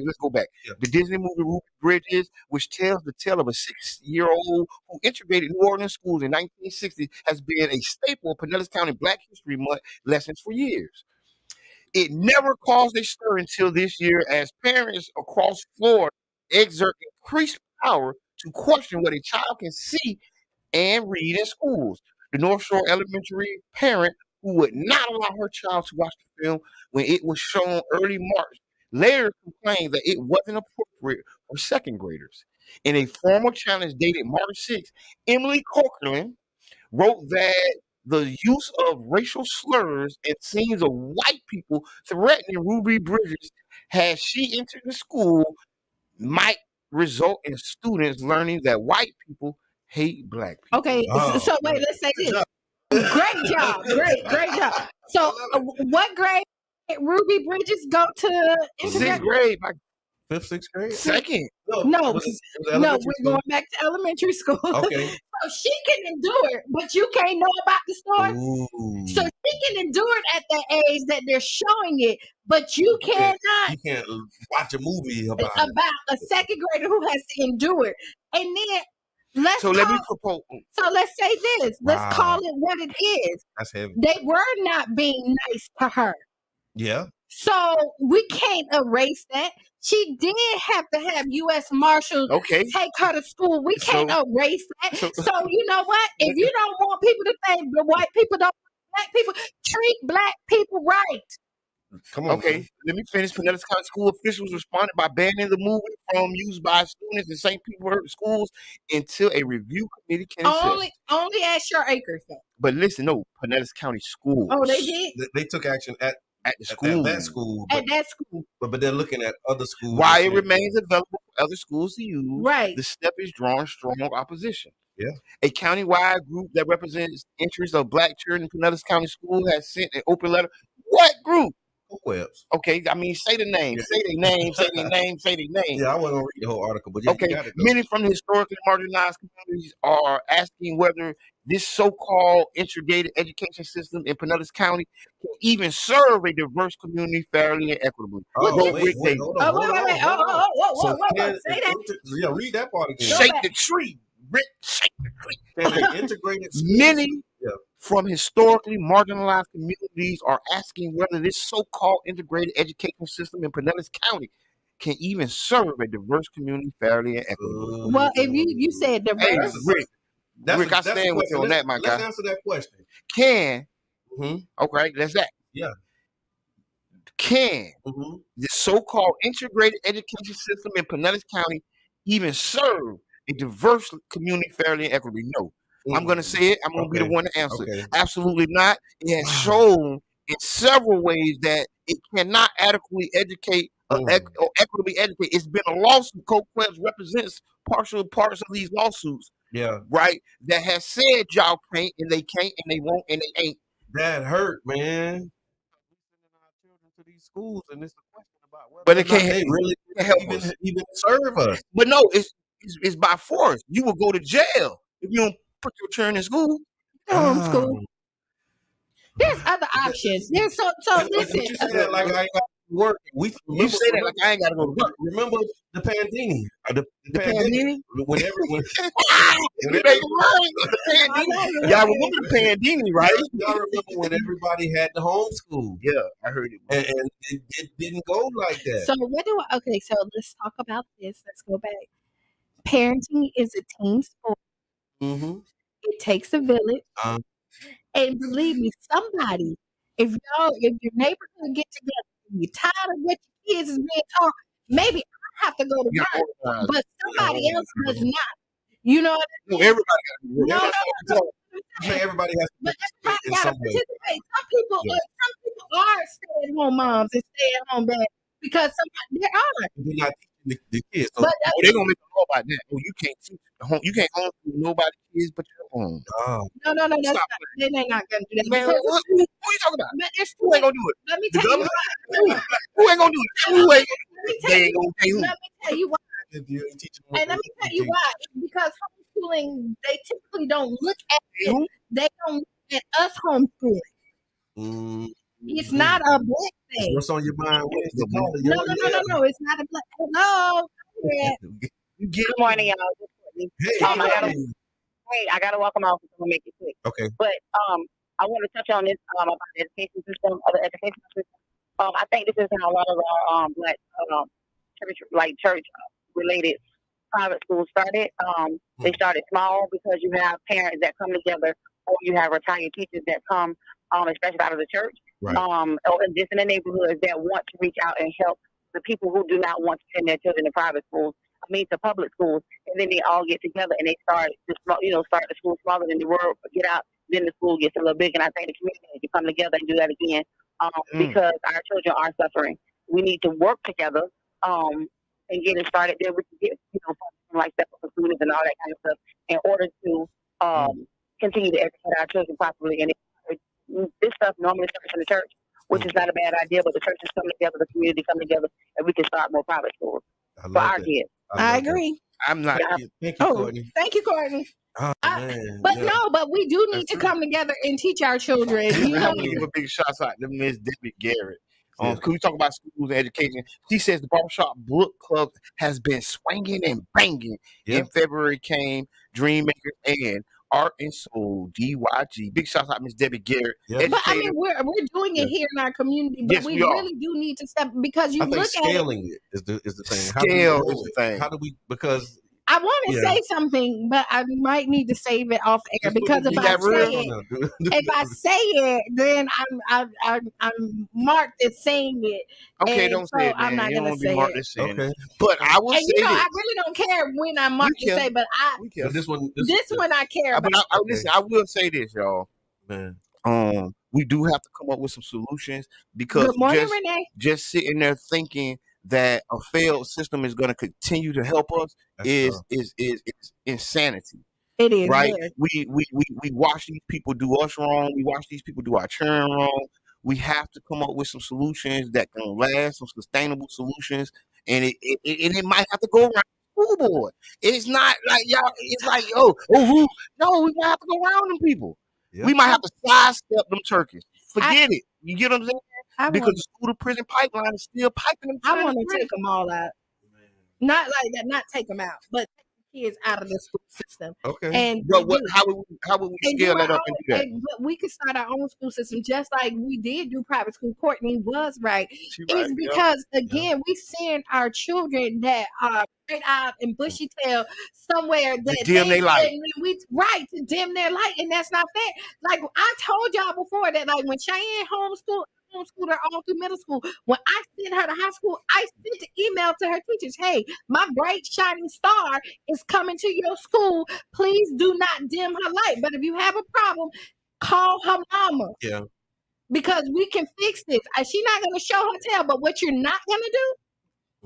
Speaker 2: let's go back. Yeah. The Disney movie Ruby Bridges, which tells the tale of a 6-year-old who integrated New Orleans schools in 1960, has been a staple of Pinellas County Black History Month lessons for years. It never caused a stir until this year as parents across Florida exert increased power to question what a child can see and read in schools. The North Shore Elementary parent who would not allow her child to watch the film when it was shown early March later complained that it wasn't appropriate for second graders. In a formal challenge dated March 6, Emily Corcoran wrote that the use of racial slurs and scenes of white people threatening Ruby Bridges as she entered the school might result in students learning that white people hate black people.
Speaker 1: Okay, so wait, let's say this. Great job, great job. So, what grade did Ruby Bridges go to?
Speaker 2: Sixth grade.
Speaker 3: Fifth, sixth grade?
Speaker 2: Second.
Speaker 1: No,
Speaker 3: was it
Speaker 1: we're
Speaker 3: elementary school?
Speaker 1: going back to elementary school.
Speaker 3: Okay.
Speaker 1: So she can endure it, but you can't know about the story.
Speaker 3: Ooh.
Speaker 1: So she can endure it at the age that they're showing it, but you cannot.
Speaker 3: You can't watch a movie about
Speaker 1: a second grader who has to endure it. And then
Speaker 2: let me propose.
Speaker 1: So let's say this.
Speaker 3: Wow.
Speaker 1: Let's call it what it is.
Speaker 3: That's heavy.
Speaker 1: They were not being nice to her.
Speaker 3: Yeah.
Speaker 1: So we can't erase that. She did have to have U.S. Marshals take her to school. We can't erase that. So you know what? If you don't want people to think the white people don't like black people, treat black people right.
Speaker 3: Come on.
Speaker 2: Okay, let me finish. Pinellas County school officials responded by banning the movie from use by students in St. Petersburg schools until a review committee can assess.
Speaker 1: Only at Shore Acres, though.
Speaker 2: But listen, no, Pinellas County schools.
Speaker 1: Oh, they did?
Speaker 3: They took action at
Speaker 2: the school.
Speaker 3: At that school.
Speaker 1: At that school.
Speaker 3: But they're looking at other schools.
Speaker 2: While it remains available for other schools to use,
Speaker 1: right,
Speaker 2: the step is drawing strong opposition.
Speaker 3: Yeah.
Speaker 2: A countywide group that represents interests of black children in Pinellas County School has sent an open letter. What group?
Speaker 3: Webs.
Speaker 2: Okay, I mean, say the name. Say their name. Say their name. Say their name.
Speaker 3: Yeah, I wasn't gonna read the whole article, but yeah,
Speaker 2: okay.
Speaker 3: You got it,
Speaker 2: Many from the historically marginalized communities are asking whether this so-called integrated education system in Pinellas County can even serve a diverse community fairly and equitably.
Speaker 3: Oh, wait, hold on.
Speaker 1: Say that.
Speaker 3: Yeah, read that part again.
Speaker 2: Shake the tree, Rick. Shake the tree.
Speaker 3: Can integrated
Speaker 2: Many from historically marginalized communities are asking whether this so-called integrated education system in Pinellas County can even serve a diverse community fairly and equitably.
Speaker 1: Well, if you said diverse,
Speaker 2: hey, Rick, I stand with you on that, my guy.
Speaker 3: Let's answer that question.
Speaker 2: Okay, that's that.
Speaker 3: Yeah.
Speaker 2: Can the so-called integrated education system in Pinellas County even serve a diverse community fairly and equitably? No. I'm going to say it. I'm going to be the one to answer. Absolutely not. It has shown in several ways that it cannot adequately educate or equitably educate. It's been a lawsuit. CoQuest represents partial parts of these lawsuits.
Speaker 3: Yeah.
Speaker 2: Right? That has said y'all can't and they can't and they won't and they ain't.
Speaker 3: That hurt, man. To these schools, and it's a question about whether
Speaker 2: but it can't
Speaker 3: they really even serve us.
Speaker 2: But no, it's by force. You will go to jail if you don't put your children in school.
Speaker 1: Homeschool. There's other options. There's so listen.
Speaker 3: You say that like I ain't got to work.
Speaker 2: You say that like I ain't got to go to work.
Speaker 3: Remember the Pandini?
Speaker 2: The Pandini?
Speaker 3: Whenever
Speaker 2: y'all remember the Pandini, right?
Speaker 3: Y'all remember when everybody had the homeschool?
Speaker 2: Yeah, I heard it.
Speaker 3: And it didn't go like that.
Speaker 1: So okay, so let's talk about this. Let's go back. Parenting is a team sport. It takes a village. And believe me, somebody, if your neighborhood get together and you're tired of what your kids is being taught, maybe I have to go to work, but somebody else does not. You know what I mean?
Speaker 2: Everybody got to work.
Speaker 3: No. Everybody has to
Speaker 1: participate in some way. Some people are stay-at-home moms and stay-at-home dads because there are.
Speaker 3: They're not teaching the kids.
Speaker 2: So they're gonna make a law about that. Oh, you can't teach home. You can't homeschool nobody's kids but your own.
Speaker 1: No. That's they're not gonna do that.
Speaker 2: Man, who you talking about?
Speaker 1: But
Speaker 2: who ain't gonna do it?
Speaker 1: Let me tell you why.
Speaker 2: Who ain't gonna do it? Who ain't gonna do it?
Speaker 1: Let me tell you why. And let me tell you why. Because homeschooling, they typically don't look at it. They don't look at us homeschooling. It's not a black thing.
Speaker 3: What's on your mind?
Speaker 1: No. It's not a black. Hello.
Speaker 13: Good morning, y'all. I gotta walk them off. I'm gonna make it quick.
Speaker 3: Okay.
Speaker 13: But I want to touch on this about the education system, the education system. I think this is how a lot of our black church related private schools started. They started small because you have parents that come together, or you have retired teachers that come, especially out of the church,
Speaker 3: right.
Speaker 13: Or just in the neighborhoods that want to reach out and help the people who do not want to send their children to private schools. to public schools, and then they all get together and they start start the school smaller than the world, get out, then the school gets a little big, and I think the community needs to come together and do that again, because our children are suffering. We need to work together, and get it started there. We can get something like that for students and all that kind of stuff in order to continue to educate our children properly. And this stuff normally starts in the church, which is not a bad idea, but the churches come together, the community come together, and we can start more private schools for our kids.
Speaker 1: I agree.
Speaker 2: I'm not.
Speaker 3: Thank you,
Speaker 1: Oh,
Speaker 3: Courtney.
Speaker 1: thank you, Courtney.
Speaker 3: Oh, man.
Speaker 1: But
Speaker 3: yeah.
Speaker 1: no, but we do need to come together and teach our children. You
Speaker 2: I
Speaker 1: know,
Speaker 2: want to give a big shout out to Miss Debbie Garrett.
Speaker 3: Yeah.
Speaker 2: Can we talk about schools and education? She says the Barbershop Book Club has been swinging and banging.
Speaker 3: Yeah.
Speaker 2: In February came Dreammakers and Art and Soul, DYG. Big shout out Miss Debbie Garrett.
Speaker 3: Yeah.
Speaker 1: but I mean, we're doing it here in our community, but
Speaker 2: Yes,
Speaker 1: we
Speaker 2: we are.
Speaker 1: really do need to step, because you
Speaker 3: I think
Speaker 1: look at it.
Speaker 3: scaling it is the thing. How do we
Speaker 2: Scale
Speaker 3: grow
Speaker 2: is the
Speaker 3: it?
Speaker 2: thing.
Speaker 3: How do we, because
Speaker 1: I want to
Speaker 3: Yeah.
Speaker 1: say something, but I might need to save it off air,
Speaker 3: Just
Speaker 1: because
Speaker 3: put
Speaker 1: if
Speaker 3: it
Speaker 1: I
Speaker 3: in
Speaker 1: say
Speaker 3: there.
Speaker 1: it, if I say it, then I'm marked as saying it.
Speaker 2: Okay,
Speaker 1: and
Speaker 2: don't
Speaker 1: so
Speaker 2: say it,
Speaker 1: I'm
Speaker 2: man.
Speaker 1: not
Speaker 2: You
Speaker 1: gonna
Speaker 2: don't want to
Speaker 1: say
Speaker 2: be marked
Speaker 1: it.
Speaker 2: as saying
Speaker 3: Okay.
Speaker 2: it. But I will
Speaker 1: And
Speaker 2: say
Speaker 1: you know,
Speaker 2: this.
Speaker 1: I really don't care when I'm marked to
Speaker 2: care.
Speaker 1: say, but
Speaker 2: We care.
Speaker 3: But this one,
Speaker 1: this one I care
Speaker 2: But
Speaker 1: about.
Speaker 2: listen, I will say this, y'all.
Speaker 3: man.
Speaker 2: We do have to come up with some solutions, because
Speaker 1: Good morning, Renee.
Speaker 2: just sitting there thinking that a failed system is going to continue to help us
Speaker 3: That's
Speaker 2: is
Speaker 3: tough.
Speaker 2: insanity,
Speaker 1: It is
Speaker 2: right?
Speaker 1: good.
Speaker 2: We watch these people do us wrong. We watch these people do our children wrong. We have to come up with some solutions that can last, some sustainable solutions, and it might have to go around the school board. It's not like y'all. It's like no, we might have to go around them people.
Speaker 3: Yeah.
Speaker 2: We might have to sidestep them turkeys. Forget it. You get what I'm saying?
Speaker 1: I
Speaker 2: Because
Speaker 1: want,
Speaker 2: the school to prison pipeline is still piping them.
Speaker 1: I
Speaker 2: children
Speaker 1: want
Speaker 2: to
Speaker 1: to
Speaker 2: prison.
Speaker 1: take them all out. Not like that, not take them out, but take the kids out of the school system.
Speaker 3: Okay.
Speaker 1: And
Speaker 2: But
Speaker 1: do-
Speaker 2: how would we
Speaker 1: and do
Speaker 2: scale
Speaker 1: our
Speaker 2: that up and
Speaker 1: own,
Speaker 2: do that?
Speaker 1: but we could start our own school system, just like we did do private school. Courtney was right.
Speaker 2: She
Speaker 1: It's
Speaker 2: right, yeah.
Speaker 1: because again, we send our children that are straight out and bushy tail somewhere that
Speaker 2: dim their light.
Speaker 1: to dim their light, and that's not fair. Like I told y'all before, that like when Cheyenne homeschooled her all through middle school, when I sent her to high school, I sent an email to her teachers, hey, my bright shining star is coming to your school. Please do not dim her light. But if you have a problem, call her mama.
Speaker 3: Yeah.
Speaker 1: Because we can fix this. She's not going to show her tail, but what you're not going to do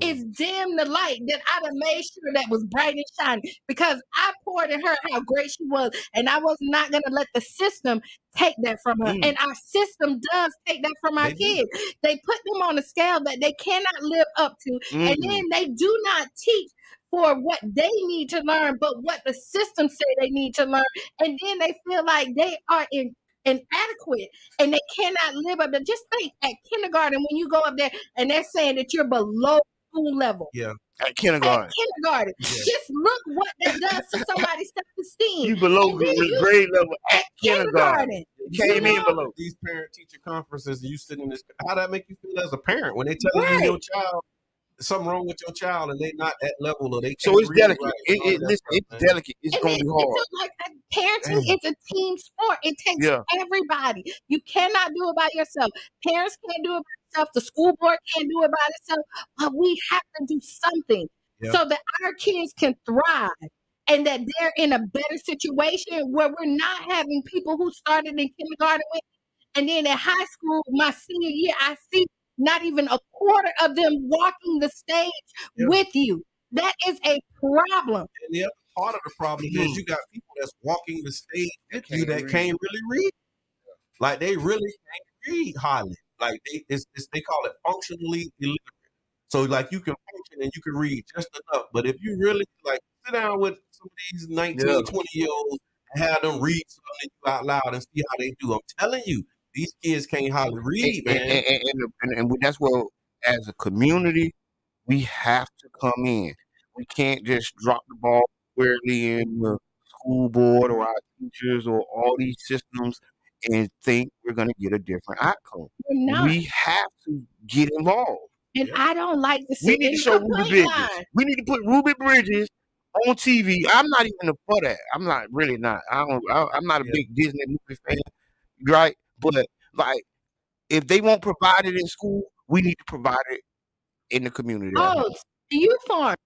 Speaker 1: is dim the light that I done made sure that was bright and shiny, because I poured in her how great she was, and I was not going to let the system take that from her. And our system does take that from our
Speaker 3: They do.
Speaker 1: kids. They put them on a scale that they cannot live up to, and then they do not teach for what they need to learn, but what the system say they need to learn, and then they feel like they are inadequate and they cannot live up to. Just think at kindergarten when you go up there and they're saying that you're below school level.
Speaker 3: Yeah.
Speaker 2: At kindergarten.
Speaker 1: Just look what that does to somebody's self-esteem.
Speaker 2: You below
Speaker 1: And then you-
Speaker 2: grade level at kindergarten. You came in
Speaker 1: know?
Speaker 2: below.
Speaker 3: These parent-teacher conferences, and you sitting in this. How that make you feel as a parent when they tell you your child something wrong with your child and they not at level, or they can't
Speaker 2: So it's
Speaker 3: read
Speaker 2: delicate.
Speaker 3: right and all that
Speaker 2: Listen,
Speaker 3: stuff,
Speaker 2: it's
Speaker 3: man.
Speaker 2: delicate. It's
Speaker 1: And
Speaker 2: gonna be hard.
Speaker 1: like parenting, it's a team sport. It takes
Speaker 2: Yeah.
Speaker 1: everybody. You cannot do it by yourself. Parents can't do it by themselves. The school board can't do it by themselves. But we have to do something
Speaker 3: Yeah.
Speaker 1: so that our kids can thrive and that they're in a better situation where we're not having people who started in kindergarten with, and then in high school, my senior year, I see not even a quarter of them walking the stage with you. That is a problem.
Speaker 3: And the other part of the problem is you got people that's walking the stage with you that can't really read. Like they really can't read hardly. Like they call it functionally illiterate. So like you can function and you can read just enough. But if you really like sit down with some of these 19, 20-year-olds and have them read something to you out loud and see how they do, I'm telling you, these kids can't hardly read, man.
Speaker 2: And that's where, as a community, we have to come in. We can't just drop the ball squarely in the school board or our teachers or all these systems and think we're going to get a different outcome.
Speaker 1: We're not.
Speaker 2: We have to get involved.
Speaker 1: And I don't like to
Speaker 2: We
Speaker 1: sit
Speaker 2: need
Speaker 1: in
Speaker 2: to
Speaker 1: the
Speaker 2: show Ruby
Speaker 1: complaint
Speaker 2: Bridges.
Speaker 1: line.
Speaker 2: We need to put Ruby Bridges on TV. I'm not even for that. I'm not really not. I'm not a big Disney movie fan, right? But like, if they won't provide it in school, we need to provide it in the community.
Speaker 1: Oh, the youth farm.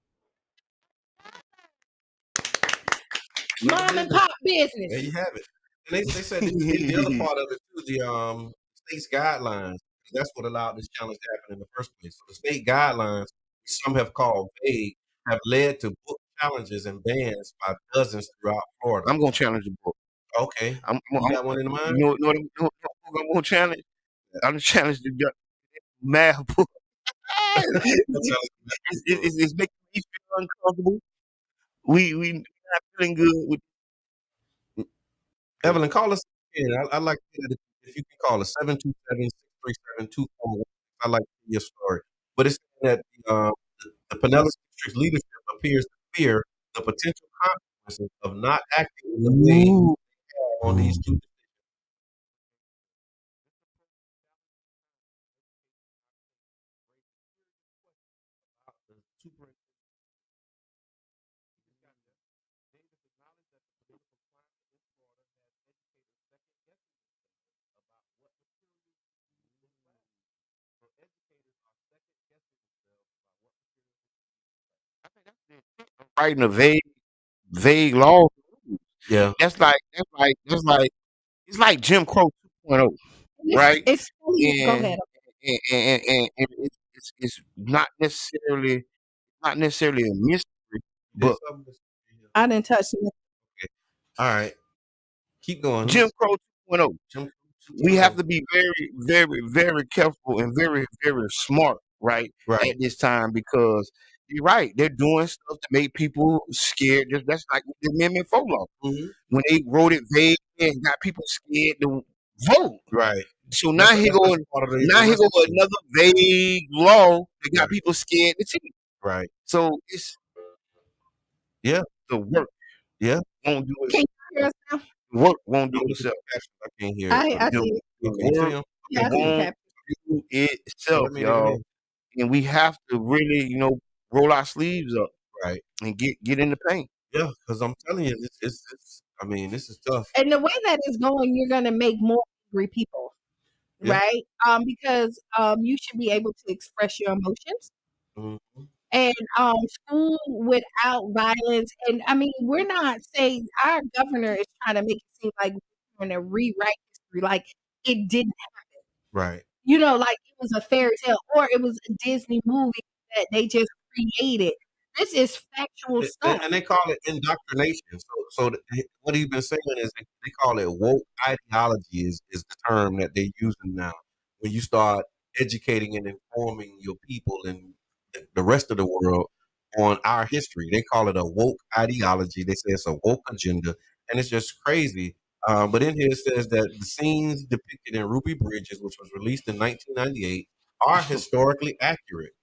Speaker 1: Mom and pop business.
Speaker 3: There you have it. And they said the other part of it too, the state's guidelines. That's what allowed this challenge to happen in the first place. So the state guidelines, which some have called vague, have led to book challenges and bans by dozens throughout Florida.
Speaker 2: I'm gonna challenge the book.
Speaker 3: Okay, you got one in mind?
Speaker 2: You know what I'm gonna challenge? I'm gonna challenge the math book. It's making me feel uncomfortable. We not feeling good with.
Speaker 3: Evelyn, call us again. I'd like to, if you can call us 727-637-2411. I'd like to hear your story. But it's that the Pinellas District leadership appears to fear the potential consequences of not acting in the way they have on these two.
Speaker 2: Writing a vague law.
Speaker 3: Yeah.
Speaker 2: That's like it's like Jim Crow 2.0, right?
Speaker 1: It's go
Speaker 2: And
Speaker 1: ahead.
Speaker 2: it's not necessarily a mystery, but
Speaker 1: I didn't touch it.
Speaker 3: All right. Keep going.
Speaker 2: Jim Crow 2.0. We have to be very, very, very careful and very, very smart, right, at this time, because you're right. They're doing stuff to make people scared. That's like the Amendment 4 law. When they wrote it vague and got people scared to vote.
Speaker 3: Right.
Speaker 2: So now he go with another vague law that got people scared to take.
Speaker 3: Right.
Speaker 2: So it's the work.
Speaker 3: Yeah.
Speaker 2: Won't do it.
Speaker 1: Can you hear us now?
Speaker 2: Work won't do itself.
Speaker 3: I can't hear
Speaker 1: I see it.
Speaker 2: The work
Speaker 1: Yeah, I see
Speaker 2: won't
Speaker 1: it.
Speaker 2: do itself, y'all. And we have to really, roll our sleeves up,
Speaker 3: right,
Speaker 2: and get in the paint.
Speaker 3: Yeah, because I'm telling you, it's. I mean, this is tough.
Speaker 1: And the way that is going, you're gonna make more angry people, right? Because you should be able to express your emotions. And school without violence, and I mean, we're not saying our governor is trying to make it seem like we're going to rewrite history, like it didn't happen.
Speaker 3: Right.
Speaker 1: Like it was a fairy tale or it was a Disney movie that they just created. This is factual stuff.
Speaker 3: And they call it indoctrination. So what he's been saying is they call it woke ideology is the term that they're using now. When you start educating and informing your people and the rest of the world on our history, they call it a woke ideology. They say it's a woke agenda, and it's just crazy. But in here it says that the scenes depicted in Ruby Bridges, which was released in 1998, are historically accurate.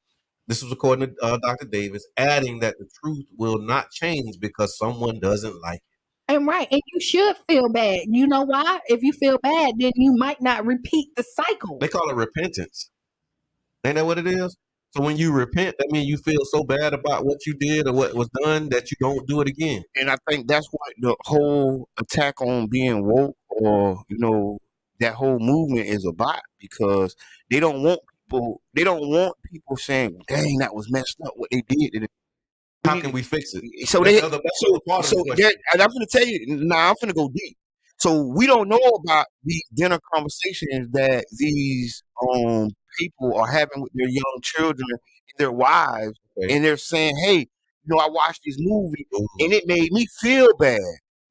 Speaker 3: This was according to Dr. Davis, adding that the truth will not change because someone doesn't like it.
Speaker 1: And and you should feel bad. You know why? If you feel bad, then you might not repeat the cycle.
Speaker 3: They call it repentance. Ain't that what it is? So when you repent, that means you feel so bad about what you did or what was done that you don't do it again.
Speaker 2: And I think that's what the whole attack on being woke or, that whole movement is about, because they don't want people saying, dang, that was messed up what they did.
Speaker 3: How can we fix it?
Speaker 2: So and I'm gonna tell you now, I'm gonna go deep. So we don't know about these dinner conversations that these people are having with their young children and their wives, and they're saying, hey, I watched this movie and it made me feel bad.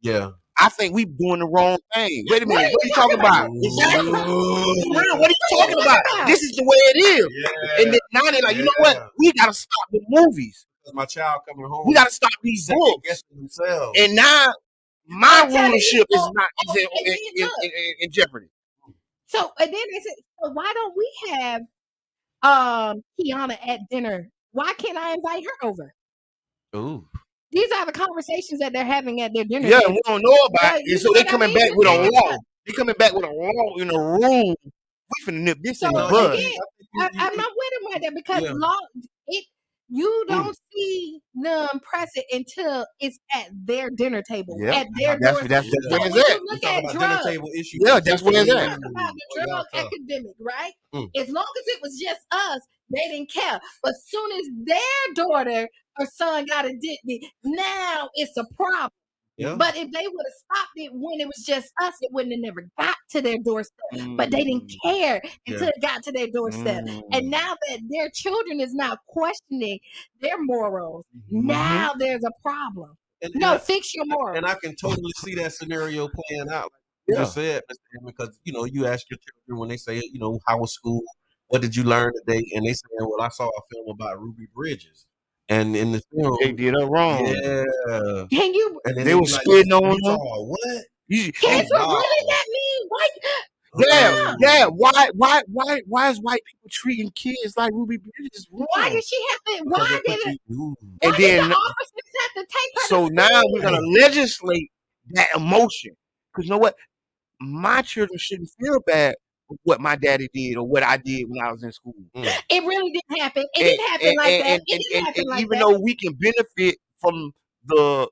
Speaker 3: Yeah.
Speaker 2: I think we're doing the wrong thing. Wait a minute, what are you talking about? Exactly. What are you talking about? This is the way it is. Yeah. And then now they're like, you know what? We gotta stop the movies.
Speaker 3: Because my child coming home.
Speaker 2: We gotta stop these books. And now my rulership is not in jeopardy.
Speaker 1: So and then they said, so why don't we have Kiana at dinner? Why can't I invite her over?
Speaker 3: Ooh.
Speaker 1: These are the conversations that they're having at their dinner.
Speaker 2: Yeah, we don't know about it. And so they're coming back with a law. They're coming back with a law in a room. We finna nip this in the bud.
Speaker 1: I'm not with them right there because you don't see them press it until it's at their dinner table. At their doorstep.
Speaker 2: That's where it's at.
Speaker 1: Look at drugs.
Speaker 3: Table issues.
Speaker 2: Yeah, that's where it's at.
Speaker 1: Talk about the drug epidemic, right? As long as it was just us, they didn't care. But as soon as their daughter or son got addicted, now it's a problem. But if they would have stopped it when it was just us, it wouldn't have never got to their doorstep. But they didn't care until it got to their doorstep. And now that their children is now questioning their morals, now there's a problem. Fix your morals.
Speaker 3: And I can totally see that scenario playing out. Like you just said, Mr. Hammond, because you ask your children when they say, how was school? What did you learn today? And they say, well, I saw a film about Ruby Bridges. And in the film,
Speaker 2: they did her wrong.
Speaker 3: Yeah.
Speaker 1: Can you?
Speaker 3: And then
Speaker 2: they were spitting on them.
Speaker 3: What?
Speaker 1: Kids were really that mean?
Speaker 2: Yeah. Why is white people treating kids like Ruby Bridges?
Speaker 1: Why did she have to? Why did it?
Speaker 2: And then
Speaker 1: the officers have to take her?
Speaker 2: So now we're gonna legislate that emotion. Because you know what? My children shouldn't feel bad with what my daddy did or what I did when I was in school.
Speaker 1: It really didn't happen. It didn't happen like that. It didn't happen like
Speaker 2: even
Speaker 1: that.
Speaker 2: though we can benefit from the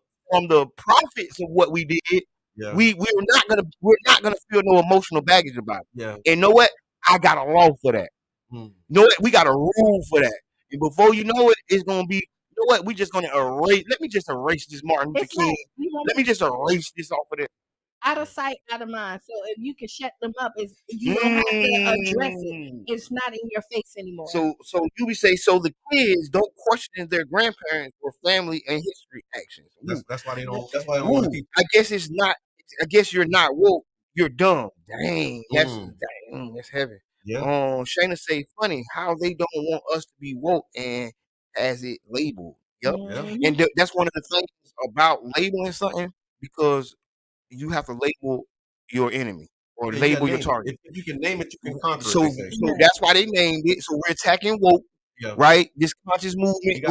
Speaker 2: profits of what we did, we're not gonna feel no emotional baggage about it. And you know what? I got a law for that. You know what? We got a rule for that. And before you know it, it's gonna be, you know what? We're just gonna erase. Let me just erase this Martin Luther King. Let me just erase this off of it.
Speaker 1: Out of sight, out of mind. So if you can shut them up, you don't have to address it. It's not in your face anymore.
Speaker 2: So you would say, so the kids don't question their grandparents or family and history actions.
Speaker 3: That's why they don't. That's why they don't want to keep.
Speaker 2: I guess it's not. I guess you're not woke. You're dumb. Dang, that's heavy.
Speaker 3: Yeah.
Speaker 2: Shayna say, funny how they don't want us to be woke and has it labeled. Yep. And that's one of the things about labeling something, because you have to label your enemy or label your target.
Speaker 3: If you can name it, you can conquer it.
Speaker 2: So that's why they named it. So we're attacking woke, right? This conscious movement.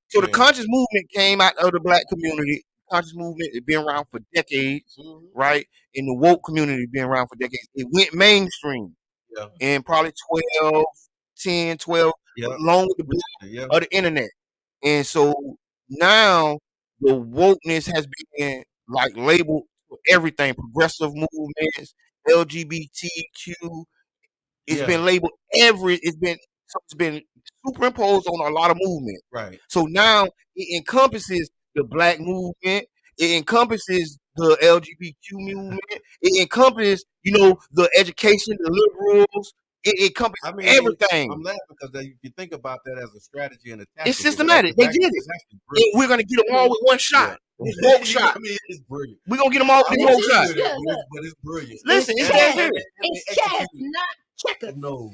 Speaker 2: So the conscious movement came out of the Black community. Conscious movement has been around for decades, right? And the woke community has been around for decades. It went mainstream in probably 10, 12, along with the boom of the internet. And so now the wokeness has been like labeled for everything, progressive movements, LGBTQ. It's been labeled it's been superimposed on a lot of movements.
Speaker 3: Right.
Speaker 2: So now it encompasses the Black movement. It encompasses the LGBTQ movement. It encompasses, the education, the liberals. It encompasses everything.
Speaker 3: I'm laughing because if you think about that as a strategy and a tactic,
Speaker 2: it's systematic. They did it. And we're gonna get them all with one shot. Woke shot.
Speaker 3: I mean, it's brilliant.
Speaker 2: We're gonna get them all with one shot.
Speaker 3: But it's brilliant.
Speaker 2: Listen, it's that serious.
Speaker 1: It's chess, not checkers.
Speaker 3: No.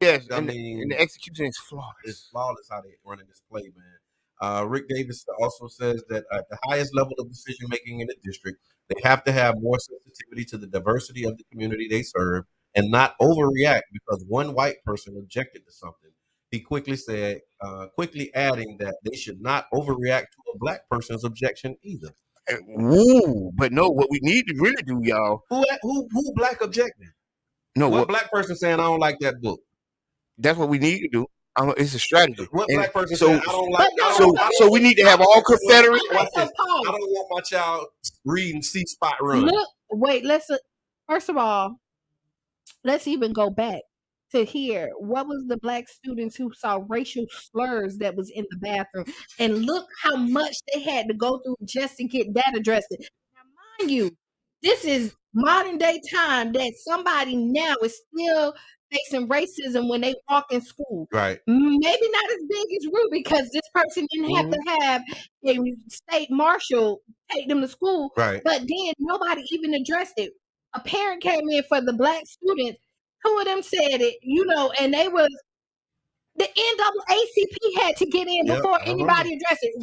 Speaker 2: Yes.
Speaker 3: I
Speaker 2: And
Speaker 3: mean,
Speaker 2: the execution is flawless.
Speaker 3: It's flawless how they running this play, man. Rick Davis also says that at the highest level of decision making in the district, they have to have more sensitivity to the diversity of the community they serve and not overreact because one white person objected to something. He quickly said, adding that they should not overreact to a Black person's objection either.
Speaker 2: Ooh, but no, what we need to really do, y'all.
Speaker 3: Who Black objected?
Speaker 2: No,
Speaker 3: what Black person saying I don't like that book?
Speaker 2: That's what we need to do. It's a strategy.
Speaker 3: What Black person saying I don't like?
Speaker 2: So we need to have all Confederate.
Speaker 3: I don't want my child reading C Spot Run.
Speaker 1: Look, wait. First of all, let's even go back to hear what was the Black students who saw racial slurs that was in the bathroom, and look how much they had to go through just to get that addressed. Now, mind you, this is modern day time that somebody now is still facing racism when they walk in school.
Speaker 3: Right.
Speaker 1: Maybe not as big as Ruby because this person didn't have to have a state marshal take them to school.
Speaker 3: Right.
Speaker 1: But then nobody even addressed it. A parent came in for the Black students. Two of them said it, and they was the NAACP had to get in before anybody addressed it.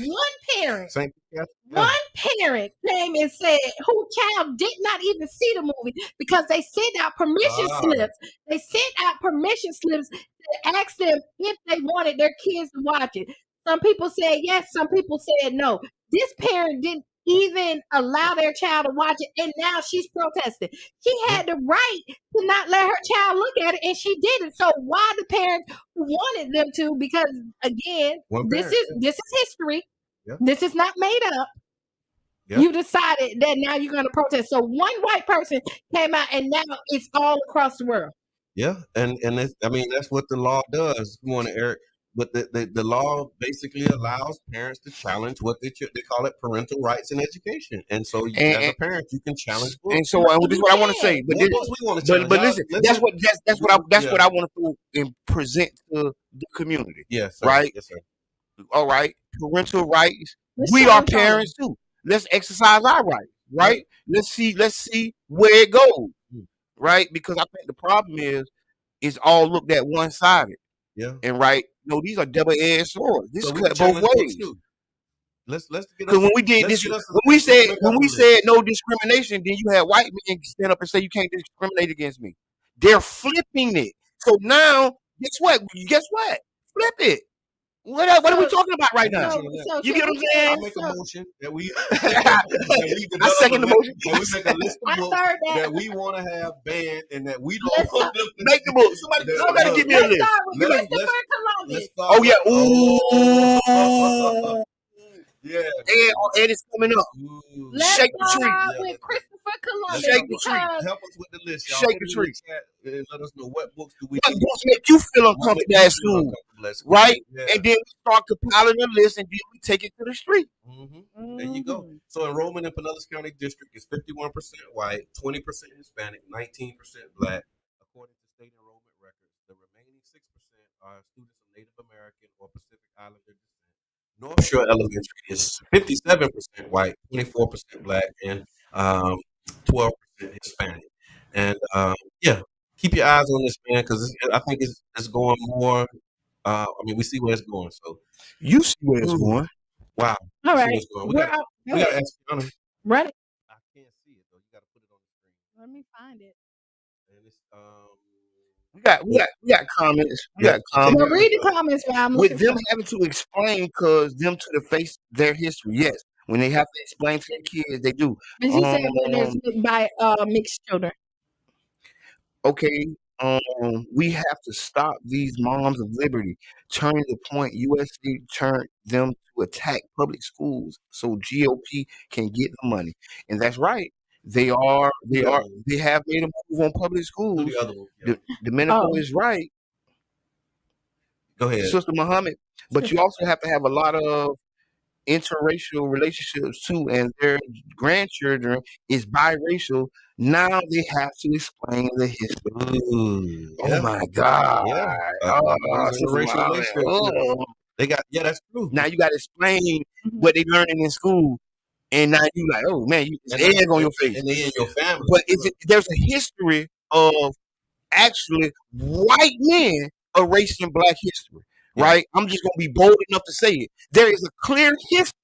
Speaker 1: One parent came and said, whose child did not even see the movie because they sent out permission slips. They sent out permission slips to ask them if they wanted their kids to watch it. Some people said yes, some people said no. This parent didn't even allow their child to watch it, and now she's protesting. She had the right to not let her child look at it, and she did it. So why the parents who wanted them to? Because again, this is history.
Speaker 3: Yep.
Speaker 1: This is not made up. Yep. You decided that now you're going to protest. So one white person came out, and now it's all across the world.
Speaker 3: Yeah, and that's what the law does. Good morning, Eric. But the law basically allows parents to challenge what they call it parental rights in education. And so as a parent, you can challenge books.
Speaker 2: And so this is what I want to say. But
Speaker 3: what books we want to challenge?
Speaker 2: but listen, that's what I want to and present to the community.
Speaker 3: Yes, sir.
Speaker 2: Right?
Speaker 3: Yes, sir.
Speaker 2: All right. Parental rights.
Speaker 1: Let's
Speaker 2: We are
Speaker 1: challenge
Speaker 2: parents too. Let's exercise our rights. Right? Let's see where it goes. Right? Because I think the problem is it's all looked at one sided.
Speaker 3: Yeah.
Speaker 2: And right, no, these are double-edged swords. This
Speaker 3: So we
Speaker 2: cut
Speaker 3: can
Speaker 2: both
Speaker 3: challenge books
Speaker 2: ways.
Speaker 3: too. Let's get
Speaker 2: Because
Speaker 3: us.
Speaker 2: when we did
Speaker 3: let's
Speaker 2: this,
Speaker 3: get us
Speaker 2: when we
Speaker 3: let's
Speaker 2: said
Speaker 3: make
Speaker 2: when
Speaker 3: up
Speaker 2: we
Speaker 3: a
Speaker 2: said
Speaker 3: list.
Speaker 2: no discrimination, then you had white men stand up and say you can't discriminate against me. They're flipping it. So now, guess what? Flip it. What are we talking about right now? You get what I'm saying?
Speaker 3: I make a motion that we
Speaker 2: I second the motion.
Speaker 3: that we make a list of books that we want to have banned and that we don't want them to
Speaker 2: make the book. Somebody give me a list.
Speaker 3: Let's start
Speaker 2: Oh yeah,
Speaker 3: ooh. Yeah.
Speaker 2: And it's coming up. Shake the tree.
Speaker 1: With Christopher Columbus.
Speaker 2: Shake the tree.
Speaker 3: Help us with the list, y'all.
Speaker 2: Shake the tree.
Speaker 3: And let us know what books do we.
Speaker 2: What books make you feel uncomfortable at school, right?
Speaker 3: Yeah.
Speaker 2: And then we start compiling a list, and then we take it to the street.
Speaker 3: There you go. So enrollment in Pinellas County District is 51% white, 20% Hispanic, 19% black, according to state enrollment records. The remaining 6% are students of Native American or Pacific Islander descent. North Shore Elementary is 57% white, 24% black, and 12% Hispanic. And yeah, keep your eyes on this, man, because I think it's going more. I mean, we see where it's going. So
Speaker 2: you see where it's going.
Speaker 3: Wow.
Speaker 1: All right.
Speaker 3: We got to ask Kiana.
Speaker 1: Run it.
Speaker 3: I can't see it though. You got to put it on the screen.
Speaker 1: Let me find it.
Speaker 3: And it's
Speaker 2: we got comments. We got comments.
Speaker 1: Well, read the comments while I'm
Speaker 2: with
Speaker 1: looking
Speaker 2: them
Speaker 1: for
Speaker 2: having to explain because them to the face their history. Yes, when they have to explain to their kids, they do.
Speaker 1: And she said when there's by mixed children.
Speaker 2: Okay, we have to stop these moms of liberty turning the point USC turned them to attack public schools so GOP can get the money, and that's right. They have made a move on public schools.
Speaker 3: The other one.
Speaker 2: Domenico is right.
Speaker 3: Go ahead,
Speaker 2: Sister Muhammad. But you also have to have a lot of interracial relationships too, and their grandchildren is biracial. Now they have to explain the history. Oh my God!
Speaker 3: Yeah,
Speaker 2: Sister Muhammad.
Speaker 3: They got that's true.
Speaker 2: Now you got to explain what they learning in school. And now you like, oh man, it's egg on your face.
Speaker 3: And they in your family.
Speaker 2: But there's a history of actually white men erasing black history, right? I'm just going to be bold enough to say it. There is a clear history,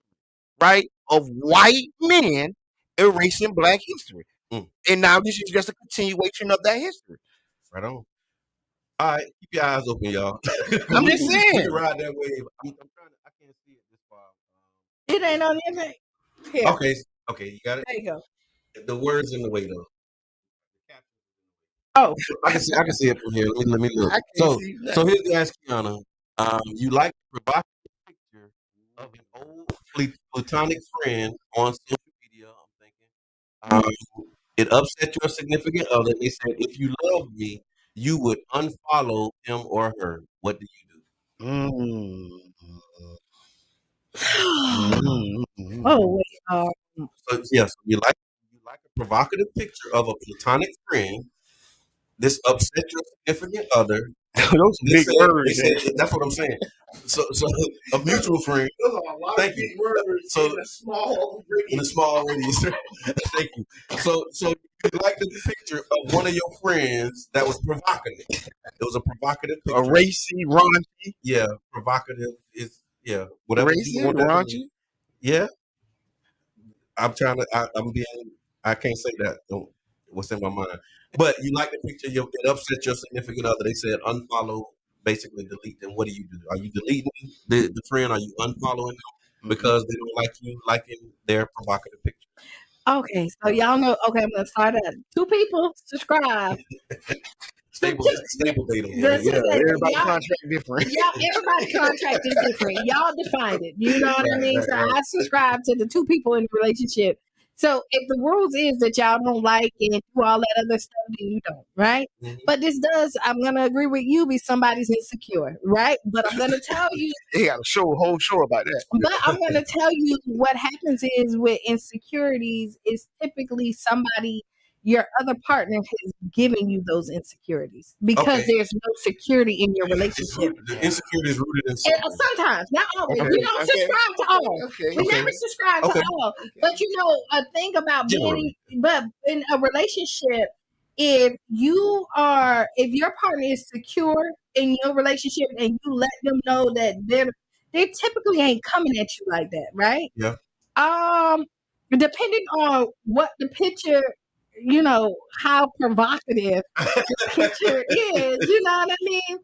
Speaker 2: right, of white men erasing black history. And now this is just a continuation of that history.
Speaker 3: Right on. All right, keep your eyes open, y'all.
Speaker 2: I'm just saying.
Speaker 3: We can ride that wave. I'm trying to, I can't see it this far.
Speaker 1: It ain't on the thing. Here.
Speaker 3: Okay, you got it.
Speaker 1: There you go.
Speaker 3: The word's in the way though.
Speaker 1: Oh,
Speaker 3: I can see it from here. Let me look. So here's the ask Kiana. You like the provocative picture of an old platonic friend on social media? I'm thinking. It upset your significant other. They said if you love me, you would unfollow him or her. What do you do?
Speaker 1: Oh wait.
Speaker 3: So yes, you like a provocative picture of a platonic friend. This upset your significant other.
Speaker 2: Those big words.
Speaker 3: That's what I'm saying. So a mutual friend. Thank you. So in a small radius. Thank you. So you like the picture of one of your friends that was provocative. It was a provocative picture.
Speaker 2: A racy, raunchy.
Speaker 3: Yeah, provocative is whatever.
Speaker 2: Racy, raunchy.
Speaker 3: Yeah. I'm trying to. I can't say that. What's in my mind? But you like the picture. It upset your significant other. They said unfollow, basically delete them. What do you do? Are you deleting the friend? Are you unfollowing them because they don't like you liking their provocative picture?
Speaker 1: Okay, so y'all know. Okay, I'm gonna start at 2 people subscribe.
Speaker 3: Stable data.
Speaker 2: Everybody contract different.
Speaker 1: Everybody contract is different. Y'all defined it. You know what I mean? So I subscribe to the 2 people in the relationship So if the rules is that y'all don't like and do all that other stuff, then you don't, right? But this does, I'm gonna agree with you, be somebody's insecure, right? But I'm gonna tell you,
Speaker 2: They got a whole show about that.
Speaker 1: but I'm gonna tell you what happens is with insecurities is typically somebody, your other partner has given you those insecurities because
Speaker 3: Okay.
Speaker 1: there's no security in your relationship.
Speaker 3: The insecurity is rooted in
Speaker 1: And
Speaker 3: something.
Speaker 1: sometimes, not always.
Speaker 3: Okay.
Speaker 1: We don't subscribe to all.
Speaker 2: Okay.
Speaker 1: We never subscribe to all. But you know, a thing about being, but in a relationship, if your partner is secure in your relationship and you let them know that they typically ain't coming at you like that, right?
Speaker 3: Yeah.
Speaker 1: Depending on what the picture, you know, how provocative the picture is, you know what I mean?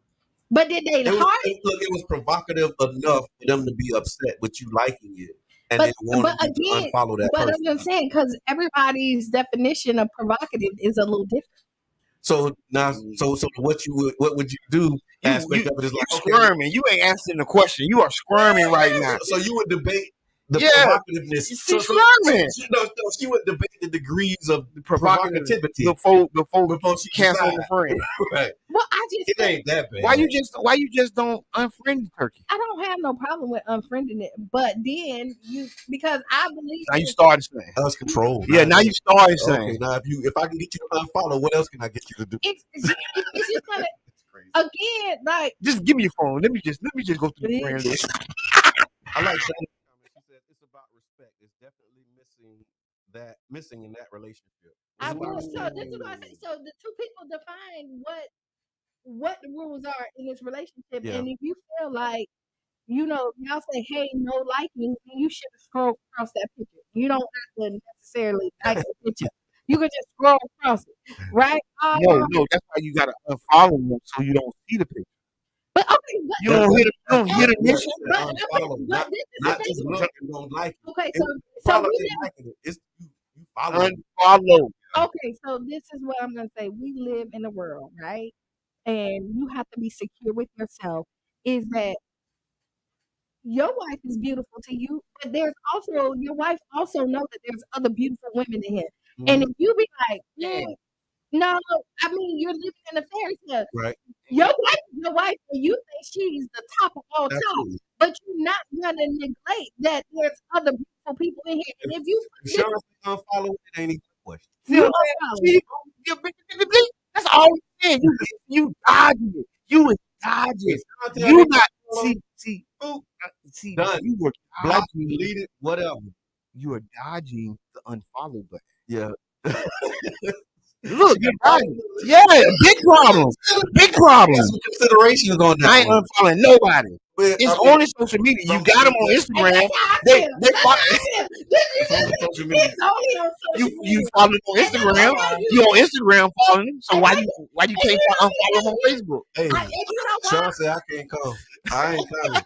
Speaker 1: But did they
Speaker 3: Look, it was provocative enough for them to be upset with you liking it and then wanting you to unfollow that person.
Speaker 1: But I'm saying, because everybody's definition of provocative is a little different.
Speaker 3: So now, so what would you do? Aspect of it is like,
Speaker 2: squirming. You ain't answering the question. You are squirming right now.
Speaker 3: So you would debate the provocativeness.
Speaker 2: She's squirming.
Speaker 3: She would debate the degrees of provocativity
Speaker 2: before she cancel the friend.
Speaker 3: Right.
Speaker 1: Well, it
Speaker 3: ain't that bad.
Speaker 2: Why you just don't unfriend Turkey?
Speaker 1: I don't have no problem with unfriending it, but then because I believe
Speaker 2: now you started saying
Speaker 3: that's control.
Speaker 2: Yeah, now you started saying.
Speaker 3: Okay, now if I can get you to unfollow, what else can I get you to do?
Speaker 1: It's just gonna again like
Speaker 2: just give me your phone. Let me just go through the friend list.
Speaker 3: I like Shannon's comment. She said it's about respect. It's definitely missing in that relationship.
Speaker 1: So this is what I say. So the two people define what the rules are in this relationship, and if you feel like, you know, y'all say, hey, no liking, then you should scroll across that picture. You don't have to necessarily like the picture. You can just scroll across it, right?
Speaker 2: No, that's why you gotta unfollow them so you don't see the picture.
Speaker 1: But okay,
Speaker 2: you don't hit a mission.
Speaker 1: But this is
Speaker 3: not just look and don't like it.
Speaker 1: Okay,
Speaker 3: so it's you follow.
Speaker 2: Unfollow.
Speaker 1: Okay, so this is what I'm gonna say. We live in a world, right? And you have to be secure with yourself. Is that your wife is beautiful to you, but there's also your wife also know that there's other beautiful women in here. Mm-hmm. And if you be like, no, I mean you're living in a fairy tale.
Speaker 3: Right.
Speaker 1: Your wife is your wife, and you think she's the top of all top, but you're not gonna neglect that there's other beautiful people in here. And if you
Speaker 3: unfollow, it ain't even a question.
Speaker 2: That's all you saying. You dodging it. You is dodging. You not see.
Speaker 3: Done.
Speaker 2: You were
Speaker 3: blocked, deleted, whatever.
Speaker 2: You are dodging the unfollow button.
Speaker 3: Yeah.
Speaker 2: Look, you're dodging. Yeah, big problem. Big problem.
Speaker 3: Some considerations on that.
Speaker 2: I ain't unfollowing nobody. It's only social media. You got them on Instagram. They follow. You follow them on Instagram. You on Instagram following them. So why you can't unfollow them on Facebook?
Speaker 3: Hey, Sean said I can't come. I ain't coming.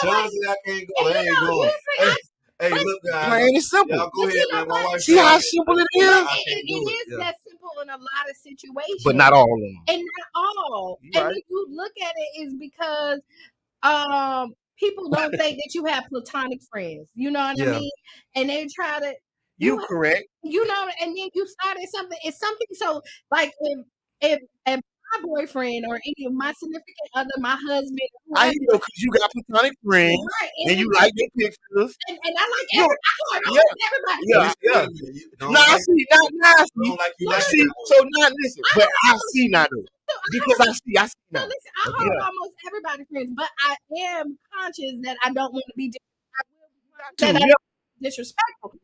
Speaker 3: Sean said I can't go. I ain't going. Hey, look, guys.
Speaker 2: Man, it's simple.
Speaker 3: Y'all go ahead, man. My wife.
Speaker 2: See how simple it is?
Speaker 1: It is that simple in a lot of situations.
Speaker 2: But not all of them.
Speaker 1: And not all. And if you look at it, is because people don't think that you have platonic friends. You know what I mean? And they try to.
Speaker 2: You correct.
Speaker 1: You know, and then you started something. It's something so like if my boyfriend or any of my significant other, my husband.
Speaker 2: I know because you got platonic friends, right? And you like their pictures.
Speaker 1: And I like everybody.
Speaker 2: Yeah. Now I see. Now see. So now listen, but I see now though. Because I see now.
Speaker 1: So listen, I hold almost everybody friends, but I am conscious that I don't want to be disrespectful.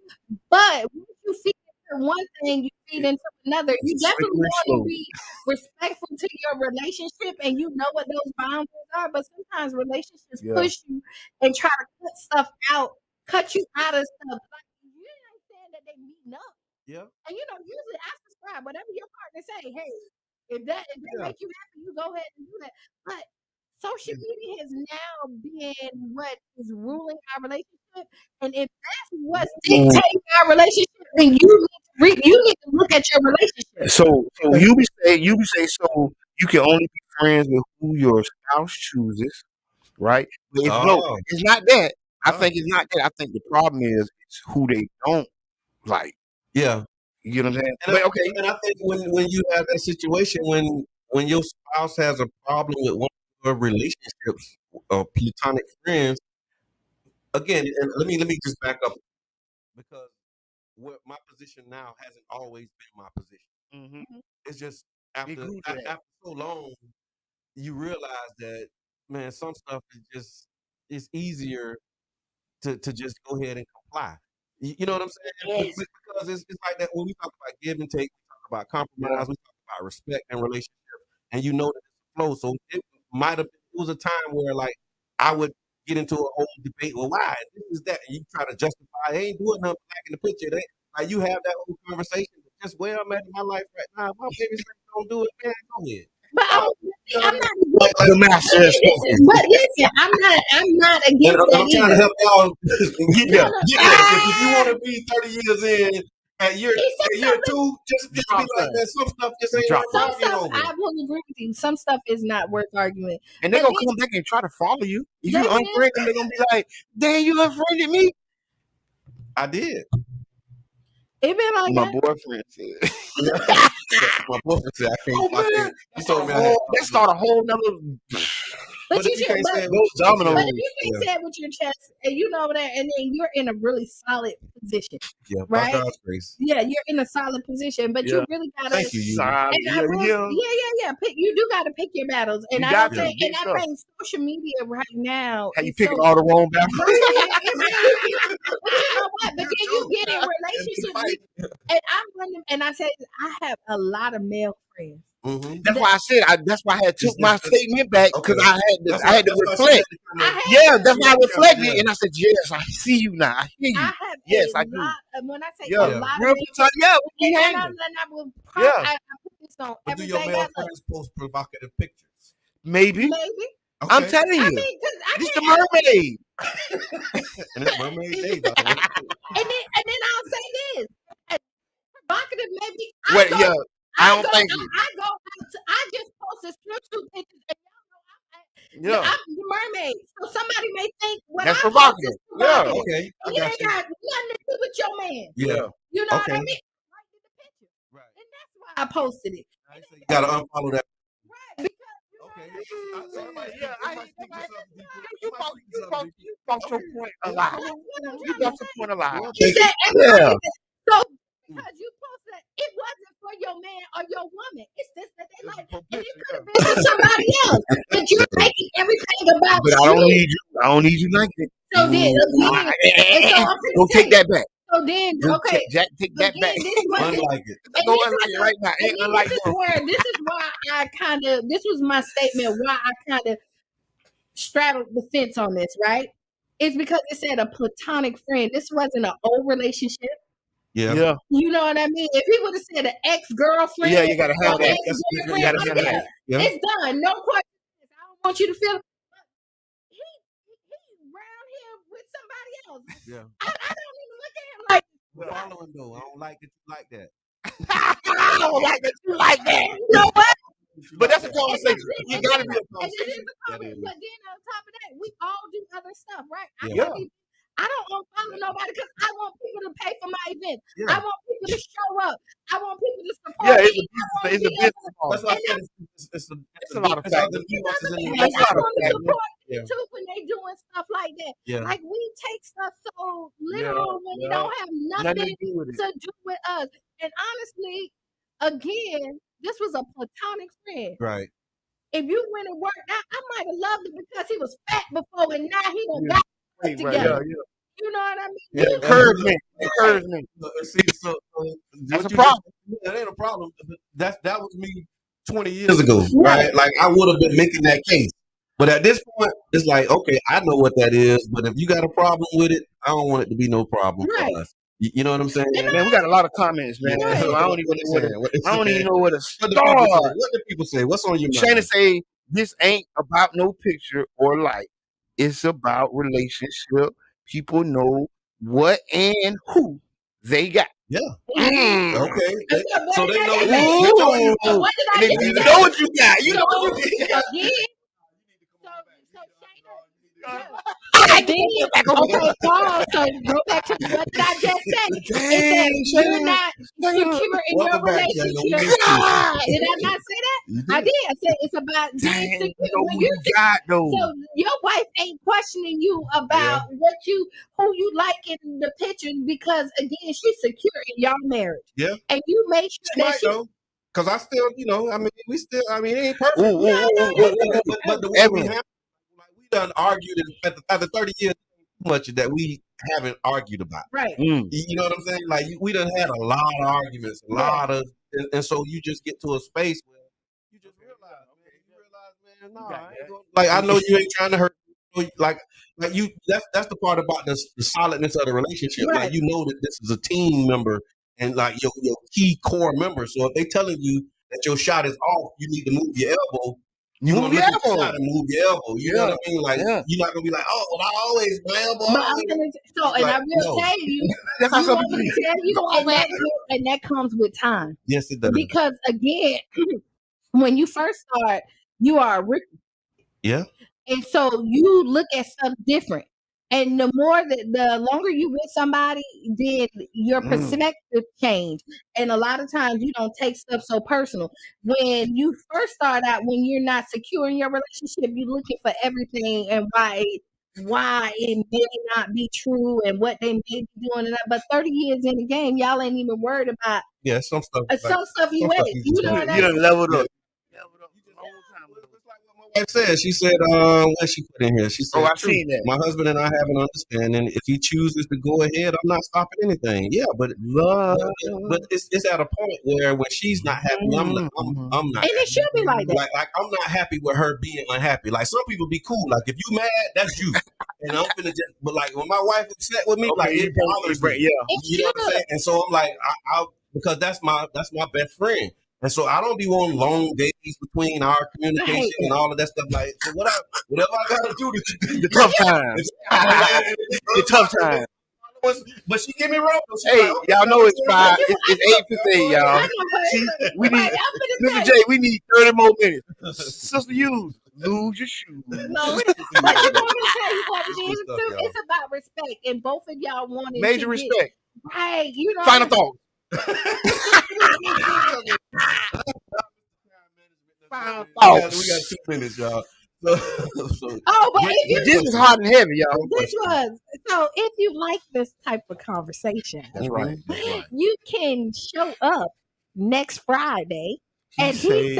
Speaker 1: But once you feed into one thing, you feed into another. You definitely want to be respectful to your relationship, and you know what those boundaries are. But sometimes relationships push you and try to cut you out of stuff. Like you ain't saying that they meeting up.
Speaker 3: Yeah.
Speaker 1: And you know, usually I subscribe. Whatever your partner say, hey, if they make you happy, you go ahead and do that. But social media has now been what is ruling our relationship, and if that's what's dictating our relationship, then you need to look at your relationship.
Speaker 2: So you be say so you can only be friends with who your spouse chooses, right? But no, it's not that. I think it's not that. I think the problem is it's who they don't Like,
Speaker 3: yeah,
Speaker 2: you know what I'm saying?
Speaker 3: and I think when you have that situation when your spouse has a problem with one of your relationships or platonic friends, again, and let me just back up because what my position now hasn't always been my position.
Speaker 2: Mm-hmm.
Speaker 3: It's just after so long, you realize that, man, some stuff is just it's easier to just go ahead and comply. You know what I'm saying?
Speaker 9: Yes.
Speaker 3: Because it's like that when we talk about give and take, we talk about compromise, we talk about respect and relationship, and you know that it's a flow. So it was a time where like I would get into a whole debate. Well, why this is that? And you try to justify. I ain't doing nothing back in the picture. They like you have that whole conversation. Just where I'm at in my life right now. If my baby say don't do it, man, go ahead.
Speaker 1: But I'm not
Speaker 2: the master.
Speaker 1: But listen, I'm not against
Speaker 3: I'm
Speaker 1: that
Speaker 3: trying to
Speaker 1: either.
Speaker 3: help y'all get
Speaker 1: No,
Speaker 3: that. Get that. If you want to be 30 years in at year 2, just be like that. Some stuff just ain't worth
Speaker 1: Some
Speaker 3: arguing
Speaker 1: stuff
Speaker 3: over.
Speaker 1: I will agree with you. Some stuff is not worth arguing.
Speaker 2: And they're
Speaker 1: But
Speaker 2: gonna come back and try to follow you. If
Speaker 1: They
Speaker 2: you
Speaker 1: will.
Speaker 2: unfriend them, they're gonna be like, "Damn, you unfriended me."
Speaker 3: I did.
Speaker 1: It been like
Speaker 2: My
Speaker 1: that.
Speaker 2: boyfriend said.
Speaker 3: My boyfriend said, "I can't."
Speaker 2: Oh man,
Speaker 3: he told me I had.
Speaker 2: let's start a whole nother.
Speaker 1: But you
Speaker 3: if you
Speaker 1: should.
Speaker 3: can't
Speaker 1: But,
Speaker 3: say it
Speaker 2: Those
Speaker 3: with
Speaker 2: dominoes.
Speaker 1: but if you can't say it with your chest, and you know that, and then you're in a really solid position,
Speaker 3: yeah, by
Speaker 1: right?
Speaker 3: God's grace.
Speaker 1: Yeah, you're in a solid position, but you
Speaker 2: Yeah.
Speaker 1: really gotta.
Speaker 3: Thank you.
Speaker 2: Solid.
Speaker 1: And I will, yeah. You do gotta pick your battles, and
Speaker 2: You
Speaker 1: I
Speaker 2: got
Speaker 1: don't
Speaker 2: to.
Speaker 1: think.
Speaker 2: Big
Speaker 1: And I
Speaker 2: stuff.
Speaker 1: think social media right now.
Speaker 2: How you
Speaker 1: is
Speaker 2: picking
Speaker 1: so,
Speaker 2: all the wrong battles?
Speaker 1: But you know what? But then you get in relationships, and I'm running, and I say I have a lot of male friends.
Speaker 3: Mm-hmm.
Speaker 2: That's why I said. That's why I had took my statement back because I had to reflect. That's why I reflected, and I said, "Yes, I see you now. I hear you.
Speaker 1: I have
Speaker 2: Yes,
Speaker 1: a
Speaker 2: I do.
Speaker 1: lot. When I say
Speaker 2: Yeah,
Speaker 1: a lot
Speaker 2: real
Speaker 1: of
Speaker 2: time. Yeah, we
Speaker 1: and
Speaker 2: hanging.
Speaker 1: I will
Speaker 2: Yeah.
Speaker 1: I put this on
Speaker 3: But do
Speaker 1: everything
Speaker 3: your male
Speaker 1: I look.
Speaker 3: friends post provocative pictures?
Speaker 2: Maybe.
Speaker 1: Maybe.
Speaker 3: Okay.
Speaker 2: I'm telling you.
Speaker 1: I mean,
Speaker 2: This the mermaid.
Speaker 3: And it's Mermaid Day, by the way.
Speaker 1: and then I'll say this. Provocative, maybe.
Speaker 2: What? Yeah. I don't think you.
Speaker 1: I go out to, I just posted swimsuit pictures, and
Speaker 2: Yeah.
Speaker 1: I'm the mermaid. So somebody may think what
Speaker 2: That's
Speaker 1: I post
Speaker 2: provocative.
Speaker 1: is provocative.
Speaker 3: Okay, I
Speaker 1: And it
Speaker 3: got
Speaker 1: ain't
Speaker 3: you.
Speaker 1: got nothing to do with your man.
Speaker 3: Yeah.
Speaker 1: You know what I
Speaker 3: Okay.
Speaker 1: mean? Right in the picture. Right. And that's why I posted it.
Speaker 3: You gotta unfollow that.
Speaker 1: Right. Because
Speaker 2: You bought your point a lot. You bought your point a lot.
Speaker 1: You said everybody. So because you posted it wasn't for your man or your woman. It's this that they like, and it could have been for somebody else. But you're making everything about
Speaker 2: But I don't need you. I don't need you like that.
Speaker 1: So then,
Speaker 2: Don't take that back.
Speaker 1: So then, okay,
Speaker 2: take that back.
Speaker 3: Unlike it.
Speaker 2: Go unlike it right now. Ain't unlike
Speaker 1: this is why I kind of. This was my statement. Why I kind of straddled the fence on this, right? It's because it said a platonic friend. This wasn't an old relationship.
Speaker 3: Yeah.
Speaker 1: You know what I mean? If he would have said an ex-girlfriend,
Speaker 2: you gotta have that.
Speaker 1: You
Speaker 2: gotta have that.
Speaker 3: Yeah.
Speaker 1: It's done. No questions. I don't want you to feel. He around here with somebody else.
Speaker 3: Yeah.
Speaker 1: I don't even look at him like.
Speaker 3: Following though, I don't like it like that.
Speaker 2: I don't like that you like that.
Speaker 1: You know what?
Speaker 2: But that's a conversation. You gotta be a conversation.
Speaker 1: But then on top of that, we all do other stuff, right?
Speaker 2: Yeah.
Speaker 1: I don't unfollow nobody because I want people to pay for my events.
Speaker 3: Yeah.
Speaker 1: I want people to show up. I want people to support.
Speaker 2: Yeah,
Speaker 1: me.
Speaker 2: it's a business.
Speaker 3: That's why I said it's
Speaker 2: a lot of factors.
Speaker 1: That's I want to support people too when they doing stuff like that.
Speaker 3: Yeah.
Speaker 1: Like we take stuff so literal when it don't have nothing to do with us. And honestly, again, this was a platonic friend.
Speaker 3: Right.
Speaker 1: If you went and worked out, I might have loved it because he was fat before, and now he done got it together. You know what I mean?
Speaker 2: Yeah, encouragement.
Speaker 3: See, so
Speaker 2: that's a problem.
Speaker 3: That ain't a problem. That was me 20 years ago, right? Like I would have been making that case. But at this point, it's like, okay, I know what that is. But if you got a problem with it, I don't want it to be no problem for us. You know what I'm saying?
Speaker 2: Man, we got a lot of comments, man. So I don't even know where to start.
Speaker 3: What do people say? What's on your mind?
Speaker 2: Shayna say this ain't about no picture or like. It's about relationship. People know what and who they got.
Speaker 3: Yeah.
Speaker 2: Okay.
Speaker 3: So they know.
Speaker 2: You know what you got. You know what you got.
Speaker 1: And then, okay, Paul, so go back to what did I just say? It said you're not secure in your relationship. Did I not say that? I did. I said it's about being secure. When you're so your wife ain't questioning you about who you like in the pictures because again she's secure in y'all marriage.
Speaker 3: Yeah.
Speaker 1: And you make sure that she.
Speaker 3: Because I still, it ain't perfect. But the way we have, we done argued after 30 years, much that we haven't argued about.
Speaker 1: Right.
Speaker 3: You know what I'm saying? Like, we done had a lot of arguments, and so you just get to a space where you just realize, man, like, I know you ain't trying to hurt me. Like you, that's the part about the solidness of the relationship.
Speaker 1: Right.
Speaker 3: Like, you know that this is a team member and like your key core member. So if they telling you that your shot is off, you need to move your elbow. You move your elbow. Shot and move your elbow. You know what I mean? Like, you're not gonna be like, oh, well, I always my elbow.
Speaker 1: But I'm gonna and I will tell you, and that comes with time.
Speaker 3: Yes, it does.
Speaker 1: Because again, when you first start, you are a rookie.
Speaker 3: Yeah.
Speaker 1: And so you look at stuff different. And the longer you with somebody, then your perspective change. And a lot of times you don't take stuff so personal. When you first start out, when you're not secure in your relationship, you're looking for everything and why it may not be true and what they may be doing. But 30 years in the game, y'all ain't even worried about
Speaker 3: some stuff.
Speaker 1: Some stuff you ain't. You know what I mean?
Speaker 2: You done leveled up.
Speaker 3: Like I said, she said, what she put in here? She said,
Speaker 2: I've seen that.
Speaker 3: My husband and I have an understanding. If he chooses to go ahead, I'm not stopping anything. Yeah, but it's at a point where when she's not happy, I'm not.
Speaker 1: And it should be like that.
Speaker 3: Like I'm not happy with her being unhappy. Like some people be cool. Like if you mad, that's you. And I'm finna just. But like when my wife upset with me, like it bothers me. Yeah, you know what I'm saying. And so I'm like, I because that's my best friend. And so I don't be wanting long days between our communication and all of that stuff. Like, so whatever I gotta do to
Speaker 2: the tough times, the tough times.
Speaker 3: But she get me wrong.
Speaker 2: Hey, y'all know it's 5. It's 8:58, y'all. See, we need Mr. J. We need 30 more minutes. Sister, you lose your shoes.
Speaker 1: No, but you know what I'm saying? It's about respect, and both of y'all wanted
Speaker 2: major respect.
Speaker 1: Right, you know.
Speaker 2: Final thought.
Speaker 3: We got 2 minutes, y'all.
Speaker 1: But
Speaker 2: this is hot and heavy, y'all.
Speaker 1: This was so. If you like this type of conversation,
Speaker 2: that's right.
Speaker 1: You can show up next Friday. And she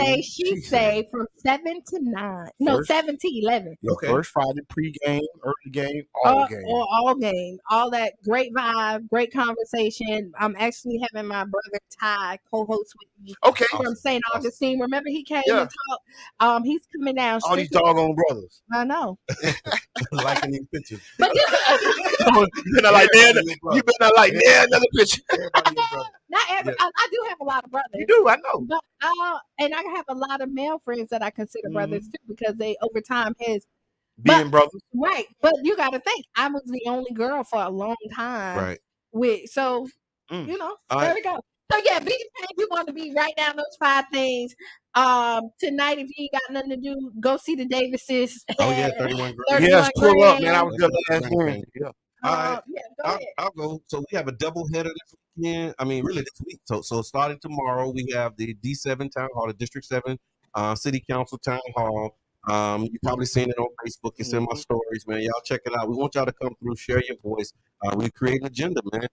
Speaker 1: say from 7 to 9. No, 7 to 11.
Speaker 2: Okay. First Friday, pre-game, early game, all game.
Speaker 1: All game. All that great vibe, great conversation. I'm actually having my brother Ty co-host with me.
Speaker 2: Okay.
Speaker 1: From St. Augustine. Remember he came and talked? He's coming down.
Speaker 2: All these doggone brothers.
Speaker 1: I know.
Speaker 3: Liking these pictures.
Speaker 1: But
Speaker 2: you better like another picture.
Speaker 1: Not every. I do have a lot of brothers.
Speaker 2: You do, I know.
Speaker 1: But and I have a lot of male friends that I consider brothers too, because they over time
Speaker 2: being brothers.
Speaker 1: Right. But you got to think, I was the only girl for a long time.
Speaker 3: Right.
Speaker 1: You know, there we go. So yeah, be the page you want to be. Write down those 5 things. Tonight, if you ain't got nothing to do, go see the Davises.
Speaker 3: Oh yeah, 31
Speaker 2: grand. Yes, pull up, man. I was good last week. Yeah.
Speaker 3: All right, I'll go. So we have a double header this weekend. I mean, really this week. So starting tomorrow, we have the D7 Town Hall, the District 7 City Council Town Hall. You probably seen it on Facebook. It's in my stories, man. Y'all check it out. We want y'all to come through, share your voice. We create an agenda, man.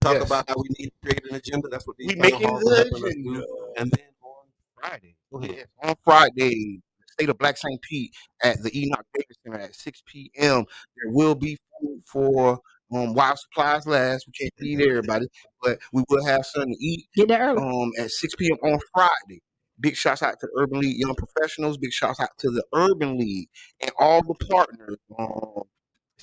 Speaker 3: Talk about how we need to create an agenda. That's what these town halls are helping us do. And then on Friday, go ahead.
Speaker 2: Yes, on Friday, State of Black St. Pete at the Enoch Davis Center at 6 p.m. There will be food for while supplies last. We can't feed everybody, but we will have something to eat.
Speaker 1: Get there early.
Speaker 2: At 6 p.m. on Friday. Big shouts out to the Urban League Young Professionals. Big shouts out to the Urban League and all the partners.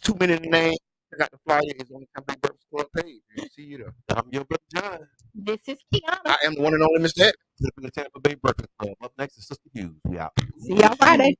Speaker 2: 2 minutes in the name. I got the flyer. It's on the Tampa Bay Breakfast Club page. See you there.
Speaker 3: I'm your brother John.
Speaker 1: This is Kiana.
Speaker 2: I am the one and only Mr. X.
Speaker 3: The Tampa Bay Breakfast Club. Up next is Sister Hughes. We out.
Speaker 1: See y'all Friday.